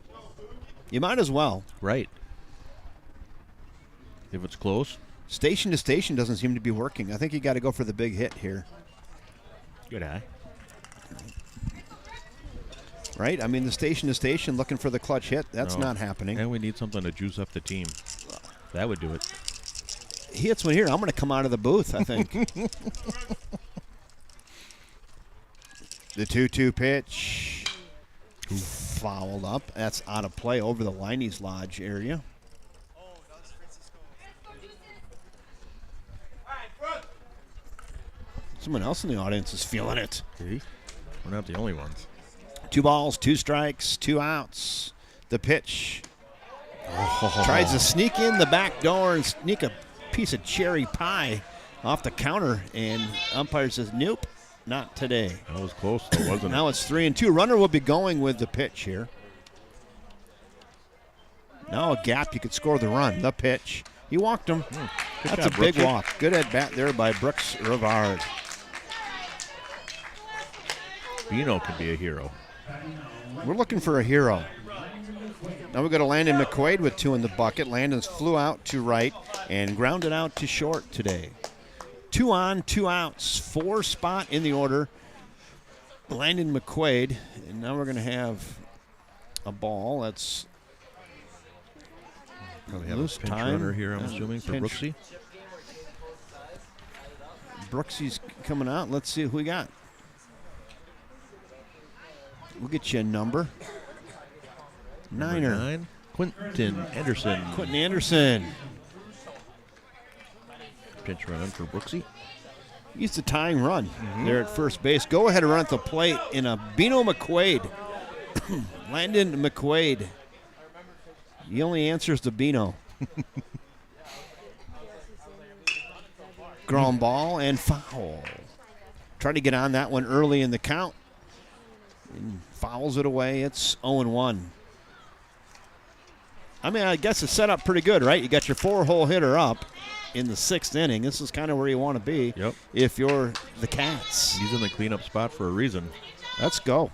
You might as well. Right. If it's close. Station to station doesn't seem to be working. I think you got to go for the big hit here. Good eye. Right? I mean, the station to station looking for the clutch hit. That's not happening. And we need something to juice up the team. That would do it. He hits one here. I'm going to come out of the booth, I think. The 2-2 pitch. Fouled up. That's out of play over the Liney's Lodge area. Someone else in the audience is feeling it. See? We're not the only ones. 2 balls, 2 strikes, 2 outs. The pitch. Tries to sneak in the back door and sneak a piece of cherry pie off the counter, and umpire says, nope, not today. That was close, though, wasn't it? Now it's 3-2. Runner will be going with the pitch here. Now a gap, you could score the run. The pitch. He walked him. That's job, a big Brooksy. walk. Good at bat there by Brooks Rivard. Bino could be a hero. We're looking for a hero. Now we go to Landon McQuaid with 2 in the bucket. Landon's flew out to right and grounded out to short today. 2 on, 2 outs. 4 spot in the order. Landon McQuaid. And now we're going to have a ball that's Probably have loose a pinch time. runner here, I'm assuming, for Pinch. Brooksy. Brooksy's coming out. Let's see who we got. We'll get you a number. Number Niner. 9, Quentin Anderson. Quentin Anderson. Pinch run for Brooksy. He's the tying run there at first base. Go ahead and run at the plate in a Bino McQuaid. Landon McQuaid. He only answers to Bino. Ground ball and foul. Try to get on that one early in the count. And fouls it away. It's 0-1. I mean, I guess it's set up pretty good, right? You got your 4-hole hitter up in the 6th inning. This is kind of where you want to be if you're the Cats. He's in the cleanup spot for a reason. Let's go.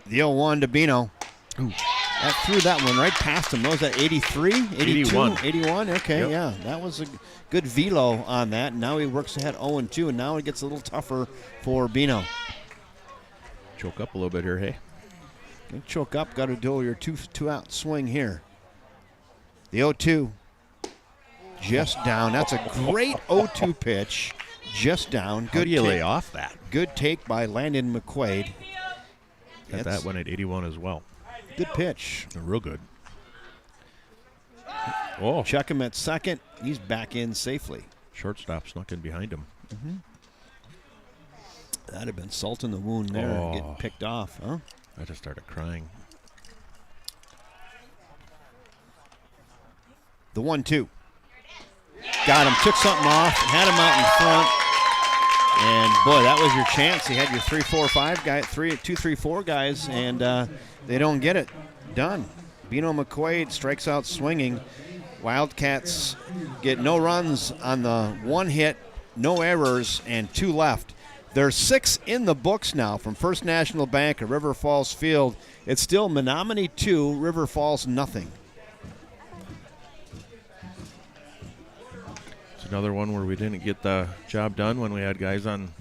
The 0-1 to Bino. That threw that one right past him. What was that, 83? 82? 81? Okay, yeah. That was a good velo on that. Now he works ahead 0-2, and now it gets a little tougher for Bino. Choke up a little bit here, hey? Gonna choke up. Got to do your two-out swing here. The 0-2. Just down. That's a great 0-2 pitch. Just down. How do you lay off that? Good take by Landon McQuaid. Got that one at 81 as well. Good pitch. Real good. Oh, Check him at second. He's back in safely. shortstop snuck in behind him. That'd have been salt in the wound there, getting picked off, huh? I just started crying. The 1-2. Got him, took something off, had him out in front. And boy, that was your chance. You had your 3-4-5 guy, 2-3-4 guys, and they don't get it done. Bino McQuaid strikes out swinging. Wildcats get no runs on the 1 hit, no errors, and 2 left. There's 6 in the books now from First National Bank at River Falls Field. It's still Menomonie 2, River Falls nothing. It's another one where we didn't get the job done when we had guys on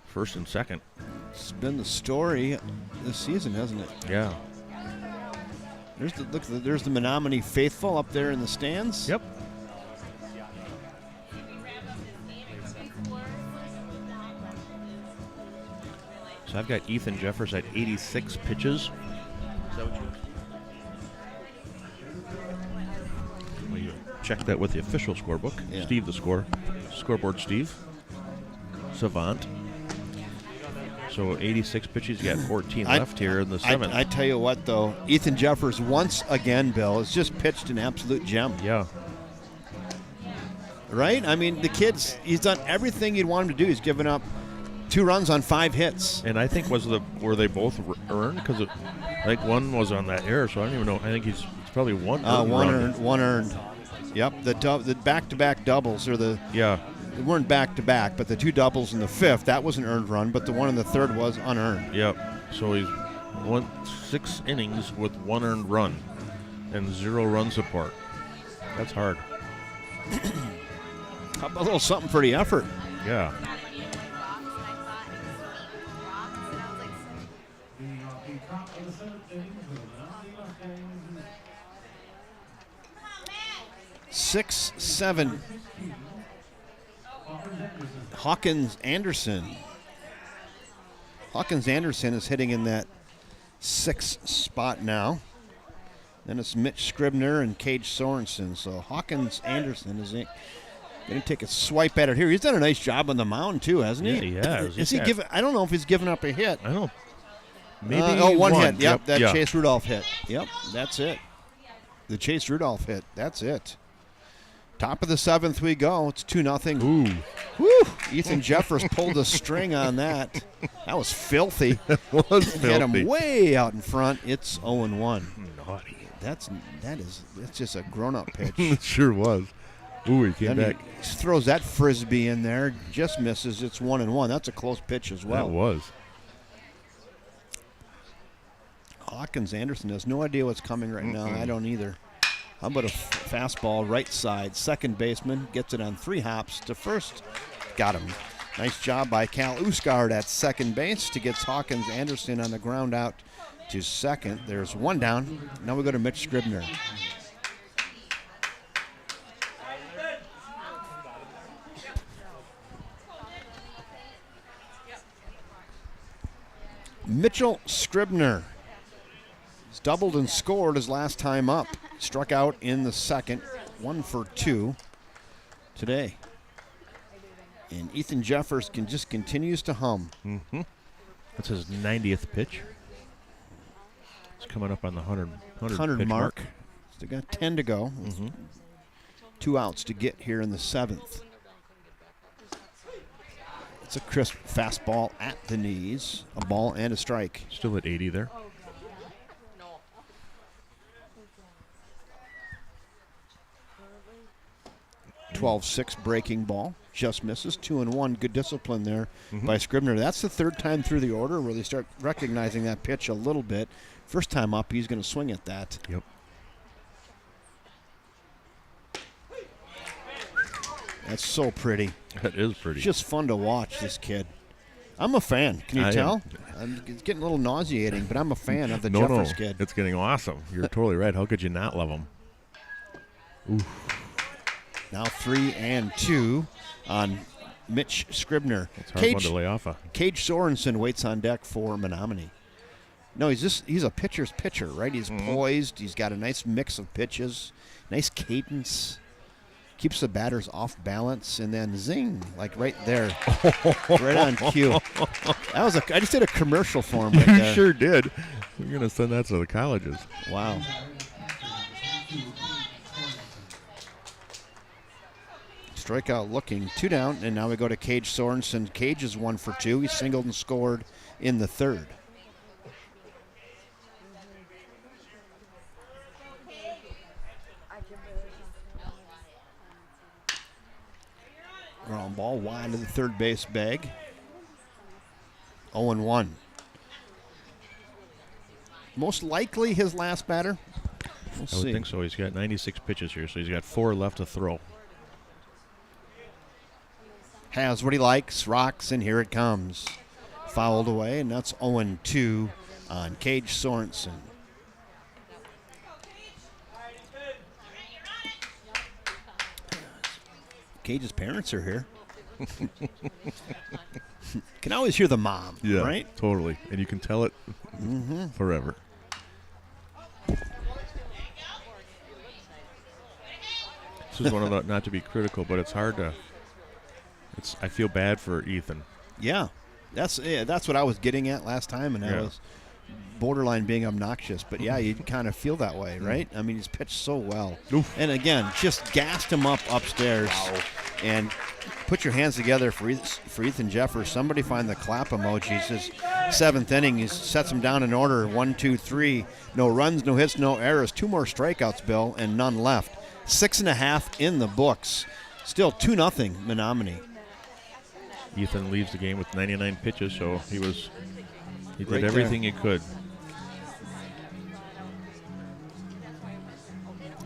first and second. It's been the story this season, hasn't it? Yeah. There's the Menomonie faithful up there in the stands. Yep. So I've got Ethan Jeffers at 86 pitches. Is that what you check that with the official scorebook. Yeah. Steve, the scoreboard Steve. Savant. So 86 pitches, you got 14 left here in the 7th. I tell you what, though, Ethan Jeffers once again, Bill, has just pitched an absolute gem. Yeah. Right? I mean, the kid's, he's done everything you'd want him to do. He's given up 2 runs on 5 hits. And I think were they both earned? Because I think one was on that error, so I don't even know. I think it's probably one earned. One earned. Yep, the back-to-back doubles, or they weren't back-to-back, but the 2 doubles in the 5th, that was an earned run, but the one in the 3rd was unearned. Yep. So he's won 6 innings with 1 earned run and 0 run support. That's hard. How about a little something for the effort? Yeah. Six, 7. Hawkins Anderson. Hawkins Anderson is hitting in that 6th spot now. Then it's Mitch Scribner and Cage Sorensen. So Hawkins Anderson is going to take a swipe at it here. He's done a nice job on the mound too, hasn't he? Yeah, he has. Is he giving? I don't know if he's given up a hit. I don't. Maybe one hit. Yep, that yeah. Chase Rudolph hit. Yep, that's it. The Chase Rudolph hit. That's it. Top of the 7th we go. It's 2-0. Ooh. Woo! Ethan Jeffers pulled a string on that. That was filthy. That was Had him filthy. way out in front. It's 0-1. Naughty. That's just a grown-up pitch. It sure was. Ooh, he came Then back. he throws that frisbee in there, just misses. It's 1-1. That's a close pitch as well. That was. Hawkins Anderson has no idea what's coming right now. I don't either. How about a fastball right side? Second baseman gets it on 3 hops to first. Got him. Nice job by Cal Usgard at second base to get Hawkins Anderson on the ground out to second. There's 1 down. Now we go to Mitch Scribner. Mitchell Scribner. He's doubled and scored his last time up. Struck out in the second. 1 for 2 today. And Ethan Jeffers just continues to hum. Mm-hmm. That's his 90th pitch. It's coming up on the 100 pitch mark. Still got 10 to go. Mm-hmm. 2 outs to get here in the 7th. It's a crisp fastball at the knees. A ball and a strike. Still at 80 there. Mm-hmm. 12-6 breaking ball. Just misses. 2-1. Good discipline there by Scribner. That's the 3rd time through the order where they start recognizing that pitch a little bit. First time up, he's going to swing at that. Yep. That's so pretty. That is pretty. It's just fun to watch this kid. I'm a fan. Can you tell? It's getting a little nauseating, but I'm a fan of the Jeffers kid. It's getting awesome. You're totally right. How could you not love him? Ooh. Now 3-2 on Mitch Scribner. It's hard one to lay off of. Cage Sorensen waits on deck for Menomonie. No, he's a pitcher's pitcher, right? He's poised. He's got a nice mix of pitches, nice cadence. Keeps the batters off balance, and then zing, like right there, right on cue. I just did a commercial for him right You there. sure did. You're going to send that to the colleges. Wow. Strikeout looking. 2 down, and now we go to Cage Sorensen. Cage is 1 for 2. He singled and scored in the 3rd. Ground ball wide of the 3rd base bag. 0-1. Most likely his last batter. We'll I would see. think so. He's got 96 pitches here, so he's got 4 left to throw. Has what he likes, rocks, and here it comes. Fouled away, and that's 0-2 on Cage Sorensen. Cage's parents are here. Can always hear the mom, right? Totally. And you can tell it forever. This is one of the, not to be critical, but it's hard to. I feel bad for Ethan. Yeah, that's what I was getting at last time, and I was borderline being obnoxious. But yeah, you kind of feel that way, right? I mean, he's pitched so well. Oof. And again, just gassed him up upstairs. Wow. And put your hands together for Ethan Jeffers. Somebody find the clap emojis. His 7th inning, he sets him down in order. 1, 2, 3. No runs, no hits, no errors. 2 more strikeouts, Bill, and none left. 6.5 in the books. Still 2-0 Menomonie. Ethan leaves the game with 99 pitches, so he did Right everything he could.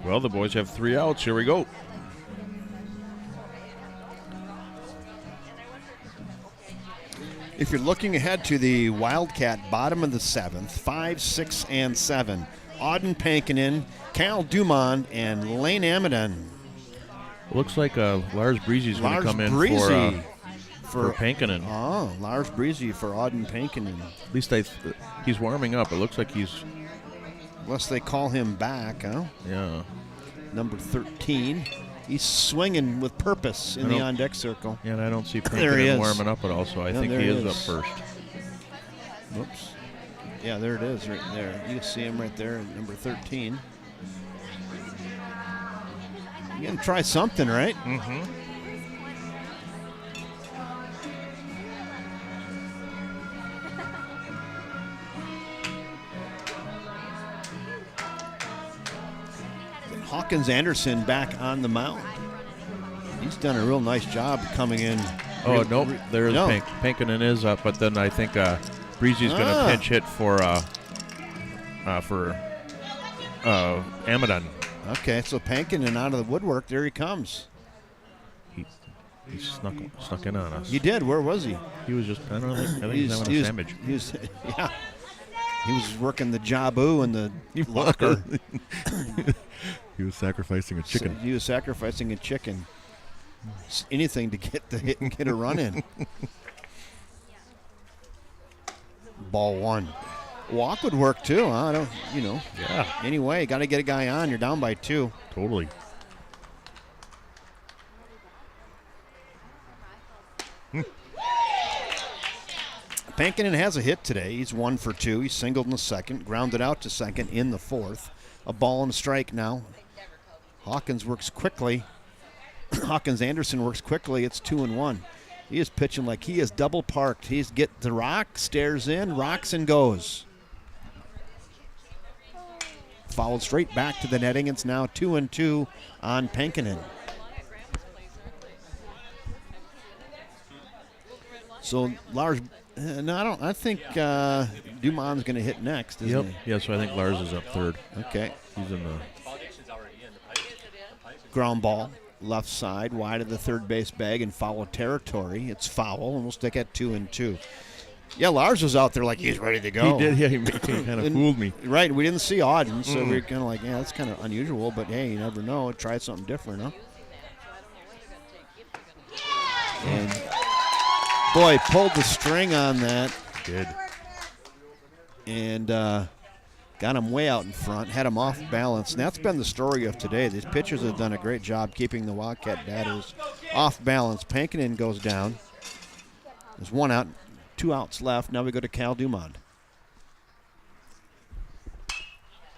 Well, the boys have 3 outs. Here we go. If you're looking ahead to the Wildcat bottom of the 7th, 5, 6, and 7, Auden Pankinen, Cal Dumond, and Lane Amadon. Looks like Lars Breezy's going to come in for Pankinen. Oh, Lars Breezy for Auden Pankinen. At least he's warming up. It looks like he's. Unless they call him back, huh? Yeah. Number 13. He's swinging with purpose in the on-deck circle. Yeah, and I don't see There he Pankinen is. warming up at all, so I think he is up first. Whoops. Yeah, there it is right there. You see him right there at number 13. You got to try something, right? Mm-hmm. Hawkins Anderson back on the mound. He's done a real nice job coming in. Oh, nope. There's Pankinen is up, but then I think Breezy's going to pinch hit for Amadon. Okay, so Pankinen out of the woodwork. There he comes. He snuck in on us. He did. Where was he? He was just, I don't know, I think he was having a sandwich. Yeah. He was working the Jabu in the locker. He was sacrificing a chicken. So he was sacrificing a chicken. Anything to get the hit and get a run in. Ball one. Walk would work too, huh? Yeah. Anyway, got to get a guy on. You're down by 2. Totally. Pankinen has a hit today. He's 1 for 2. He's singled in the second, grounded out to second in the fourth. A ball and a strike now. Hawkins works quickly. Hawkins Anderson works quickly. It's 2-1. He is pitching like he is double parked. He's get the rock, stares in, rocks and goes. Fouled straight back to the netting. It's now 2-2 on Pankinen. So Lars, no, I think Dumon's going to hit next, isn't he? Yeah, so I think Lars is up third. Okay. He's in the ground ball, left side, wide of the third base bag in foul territory. It's foul, and we'll stick at 2-2. Yeah, Lars was out there like he's ready to go. He did, yeah, he kind of fooled me. Right, we didn't see Auden, so we were kind of like, yeah, that's kind of unusual, but hey, you never know. Try something different, huh? And boy, pulled the string on that. Did. And got him way out in front, had him off balance. And that's been the story of today. These pitchers have done a great job keeping the Wildcat batters off balance. Pankinen goes down. There's 1 out, 2 outs left. Now we go to Cal Dumond.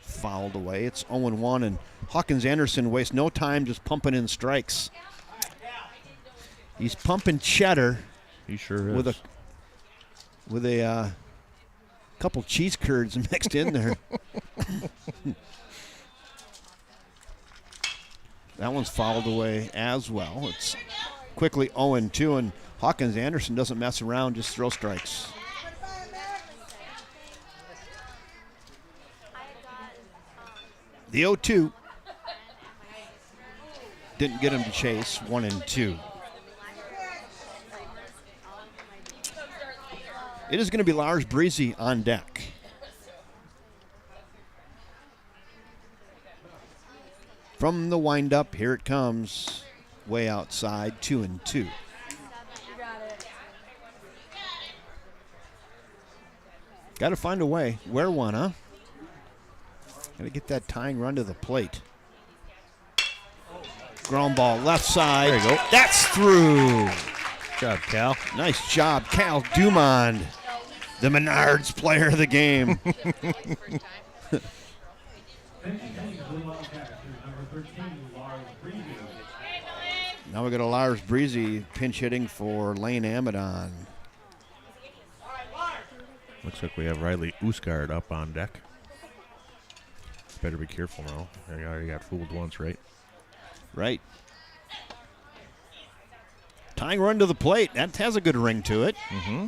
Fouled away. It's 0-1, and Hawkins Anderson wastes no time just pumping in strikes. He's pumping cheddar. He sure is. With a couple cheese curds mixed in there. That one's fouled away as well. It's quickly 0-2, and Hawkins Anderson doesn't mess around, just throw strikes. The 0-2 didn't get him to chase. 1-2. It is going to be Lars Breezy on deck. From the windup, here it comes. Way outside, 2-2. Got to find a way. Where one, huh? Got to get that tying run to the plate. Ground ball, left side. There you go. That's through. Good job, Cal. Nice job, Cal Dumond, the Menards player of the game. Now we got a Lars Breezy pinch hitting for Lane Amadon. Looks like we have Riley Usgard up on deck. Better be careful now. I already got fooled once, right? Right. Tying run to the plate. That has a good ring to it. Mm-hmm.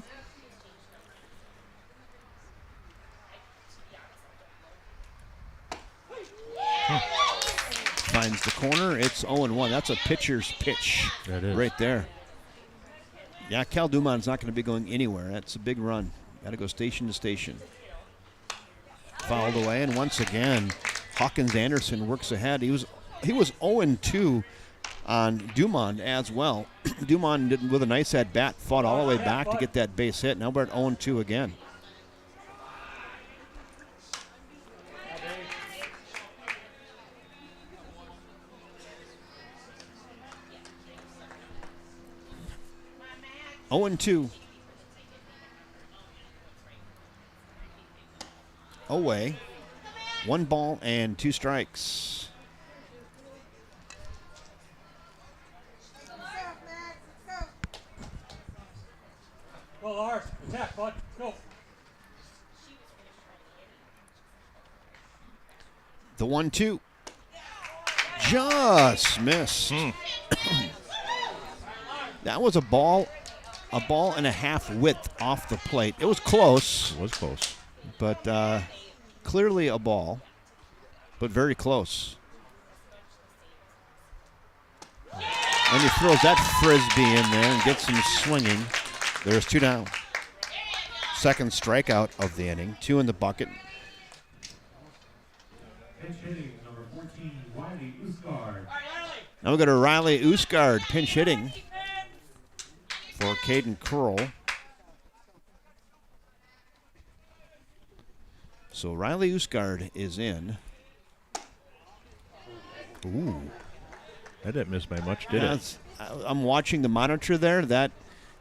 Finds the corner. It's 0-1. That's a pitcher's pitch. That is. Right there. Yeah, Cal Dumond's not going to be going anywhere. That's a big run. Got to go station to station. Fouled away, and once again, Hawkins Anderson works ahead. He was 0-2 on Dumond as well. Dumond did with a nice at bat, fought all the way back to get that base hit. Now we're at 0-2 again. (0-2). Away. 1 ball and 2 strikes. Go, Lars. Attack, bud. Go. The 1-2. Just missed. That was a ball and a half width off the plate. It was close. It was close. But clearly a ball, but very close. And he throws that frisbee in there and gets him swinging. There's 2 down. Second strikeout of the inning. 2 in the bucket. Pinch hitting, number 14, Wiley Usgard. Now we go to Riley Usgard, pinch hitting for Caden Curl. So Riley Usgard is in. Ooh. That didn't miss by much, did it? I'm watching the monitor there. That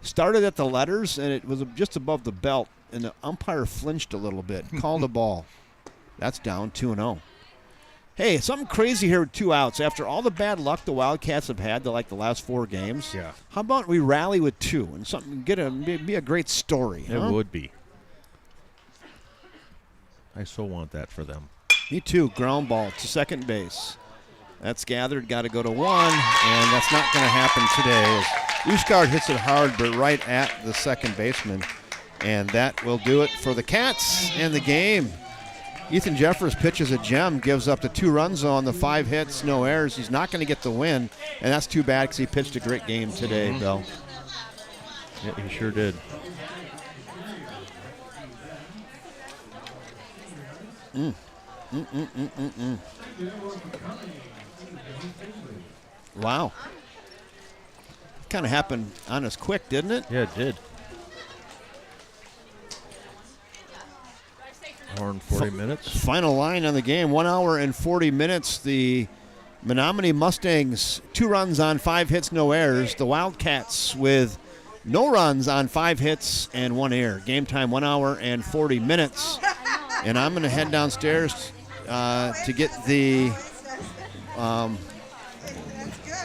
started at the letters, and it was just above the belt, and the umpire flinched a little bit, called a ball. That's down 2-0. Hey, something crazy here with 2 outs. After all the bad luck the Wildcats have had the last 4 games, Yeah. how about we rally with 2 and something be a great story? It would be. I so want that for them. Me too. Ground ball to second base. That's gathered. Got to go to 1, and that's not going to happen today. Usgard hits it hard, but right at the second baseman, and that will do it for the Cats and the game. Ethan Jeffers pitches a gem, gives up the 2 runs on the 5 hits, no errors. He's not going to get the win, and that's too bad because he pitched a great game today, Bill. Yeah, he sure did. Wow. Kind of happened on us quick, didn't it? Yeah, it did. Hour and 40 minutes. Final line on the game, 1 hour and 40 minutes. The Menomonie Mustangs, 2 runs on 5 hits, no errors. The Wildcats with no runs on 5 hits and 1 error. Game time, 1 hour and 40 minutes. And I'm going to head downstairs to get the,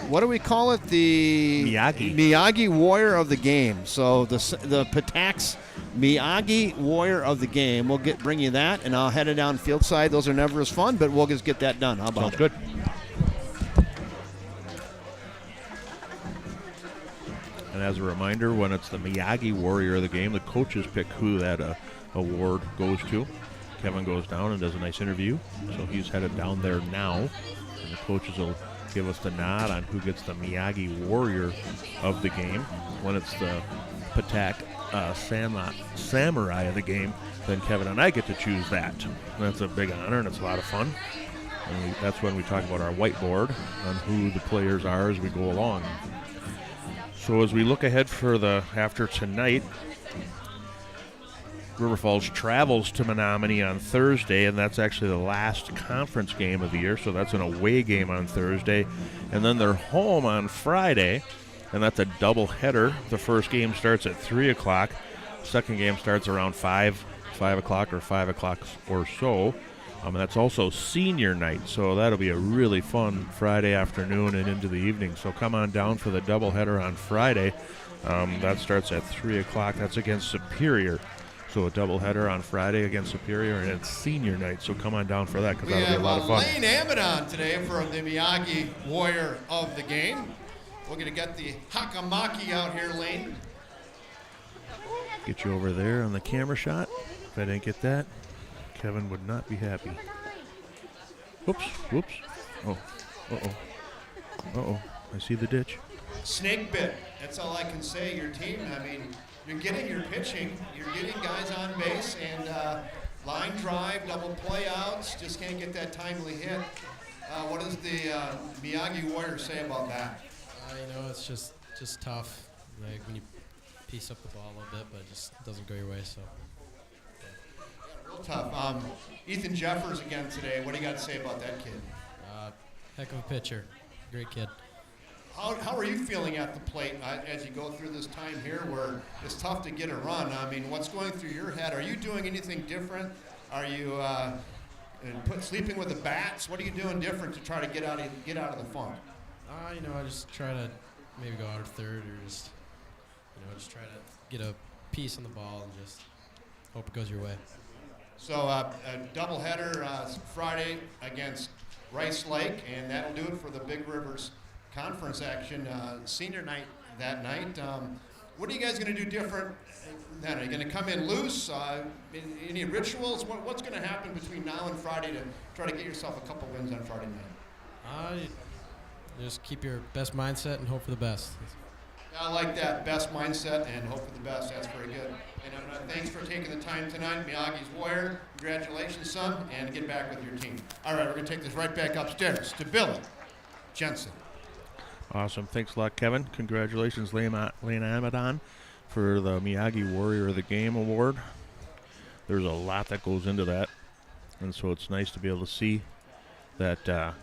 what do we call it? The Miyagi Warrior of the game. So the Patax Miyagi Warrior of the game. We'll bring you that, and I'll head it down field side. Those are never as fun, but we'll just get that done. How about Sounds good. And as a reminder, when it's the Miyagi Warrior of the game, the coaches pick who that award goes to. Kevin goes down and does a nice interview, so he's headed down there now, and the coaches will give us the nod on who gets the Miyagi Warrior of the game. When it's the Patak Samurai of the game, then Kevin and I get to choose that. That's a big honor, and it's a lot of fun. And that's when we talk about our whiteboard on who the players are as we go along. So as we look ahead for after tonight, River Falls travels to Menomonie on Thursday, and that's actually the last conference game of the year, so that's an away game on Thursday. And then they're home on Friday, and that's a doubleheader. The first game starts at 3 o'clock. Second game starts around 5 o'clock or 5 o'clock or so. And that's also senior night, so that'll be a really fun Friday afternoon and into the evening. So come on down for the doubleheader on Friday. That starts at 3 o'clock. That's against Superior. So a doubleheader on Friday against Superior, and it's senior night, so come on down for that because that'll be a lot of fun. Lane Amadon today for the Miyagi Warrior of the game. We're going to get the Hakamaki out here, Lane. Get you over there on the camera shot. If I didn't get that, Kevin would not be happy. Whoops. Oh, uh-oh. I see the ditch. Snake bit. That's all I can say. Your team, I mean, you're getting your pitching. You're getting guys on base and line drive, double play outs. Just can't get that timely hit. What does the Miyagi Warrior say about that? It's just tough. Like when you piece up the ball a little bit, but it just doesn't go your way. So Real tough. Ethan Jeffers again today. What do you got to say about that kid? heck of a pitcher, great kid. How are you feeling at the plate as you go through this time here where it's tough to get a run? I mean, what's going through your head? Are you doing anything different? Are you sleeping with the bats? What are you doing different to try to get out of the funk? I just try to maybe go out at third or just try to get a piece on the ball and just hope it goes your way. So a doubleheader Friday against Rice Lake, and that'll do it for the Big Rivers Conference action. Senior night that night. What are you guys going to do different then? Are you going to come in loose? Any rituals? What's going to happen between now and Friday to try to get yourself a couple wins on Friday night? Just keep your best mindset and hope for the best. I like that, best mindset and hope for the best. That's very good. And thanks for taking the time tonight. Miyagi's Warrior, congratulations, son, and get back with your team. All right, we're going to take this right back upstairs to Billy Jensen. Awesome. Thanks a lot, Kevin. Congratulations, Lena Amadon, for the Miyagi Warrior of the Game Award. There's a lot that goes into that, and so it's nice to be able to see that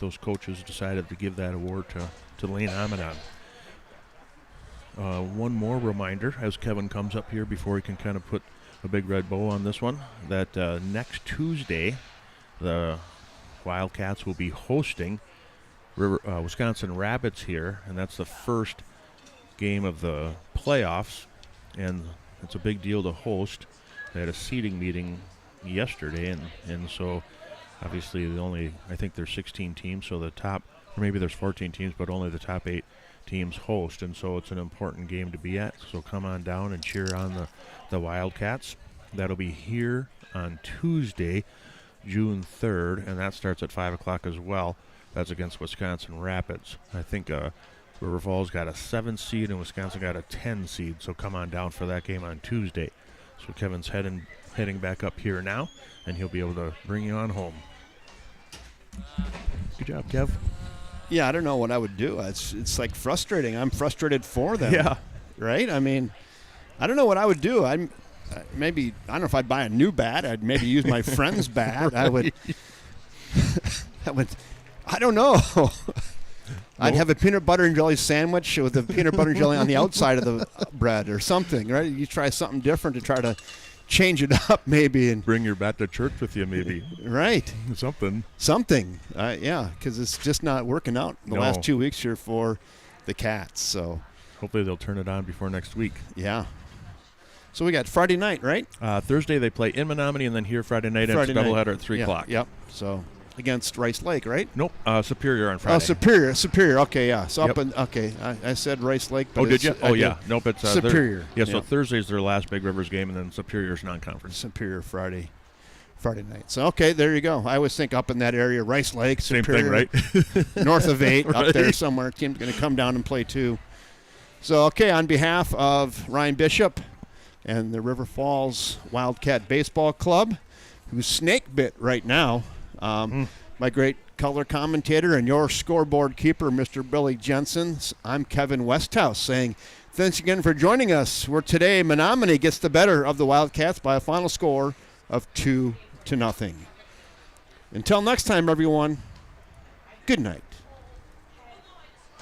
those coaches decided to give that award to Lena Amadon. One more reminder as Kevin comes up here before he can kind of put a big red bow on this one, that next Tuesday the Wildcats will be hosting Wisconsin Rapids here, and that's the first game of the playoffs, and it's a big deal to host. They had a seeding meeting yesterday, and so obviously I think there's 16 teams, so the top, or maybe there's 14 teams, but only the top 8 teams host, and so it's an important game to be at. So come on down and cheer on the Wildcats. That'll be here on Tuesday, June 3rd, and that starts at 5 o'clock as well. That's against Wisconsin Rapids. I think River Falls got a 7 seed and Wisconsin got a 10 seed, so come on down for that game on Tuesday. So Kevin's heading back up here now, and he'll be able to bring you on home. Good job, Kev. Yeah, I don't know what I would do. It's like frustrating. I'm frustrated for them. Yeah. Right? I mean, I don't know what I would do. I don't know if I'd buy a new bat. I'd maybe use my friend's bat. Right. I don't know. I'd have a peanut butter and jelly sandwich with the peanut butter and jelly on the outside of the bread or something, right? You try something different to try to change it up maybe. And bring your bat to church with you maybe. Right. Something. Yeah, because it's just not working out the last 2 weeks here for the Cats. So hopefully they'll turn it on before next week. Yeah. So we got Friday night, right? Thursday they play in Menomonie, and then here Friday night, and it's a doubleheader at 3 o'clock. Yep. So against Rice Lake, right? Nope. Superior on Friday. Oh, Superior. Okay, yeah. So I said Rice Lake. But did you? Yeah. Nope. It's Superior. So Thursday's their last Big Rivers game, and then Superior's non-conference. Superior Friday night. So there you go. I always think up in that area, Rice Lake, Superior, same thing, right? North of 8, right. Up there somewhere. Team's going to come down and play too. So on behalf of Ryan Bishop and the River Falls Wildcat Baseball Club, who's snake bit right now. My great color commentator and your scoreboard keeper, Mr. Billy Jensen. I'm Kevin Westhouse saying thanks again for joining us. Where today Menomonie gets the better of the Wildcats by a final score of 2-0. Until next time, everyone, good night.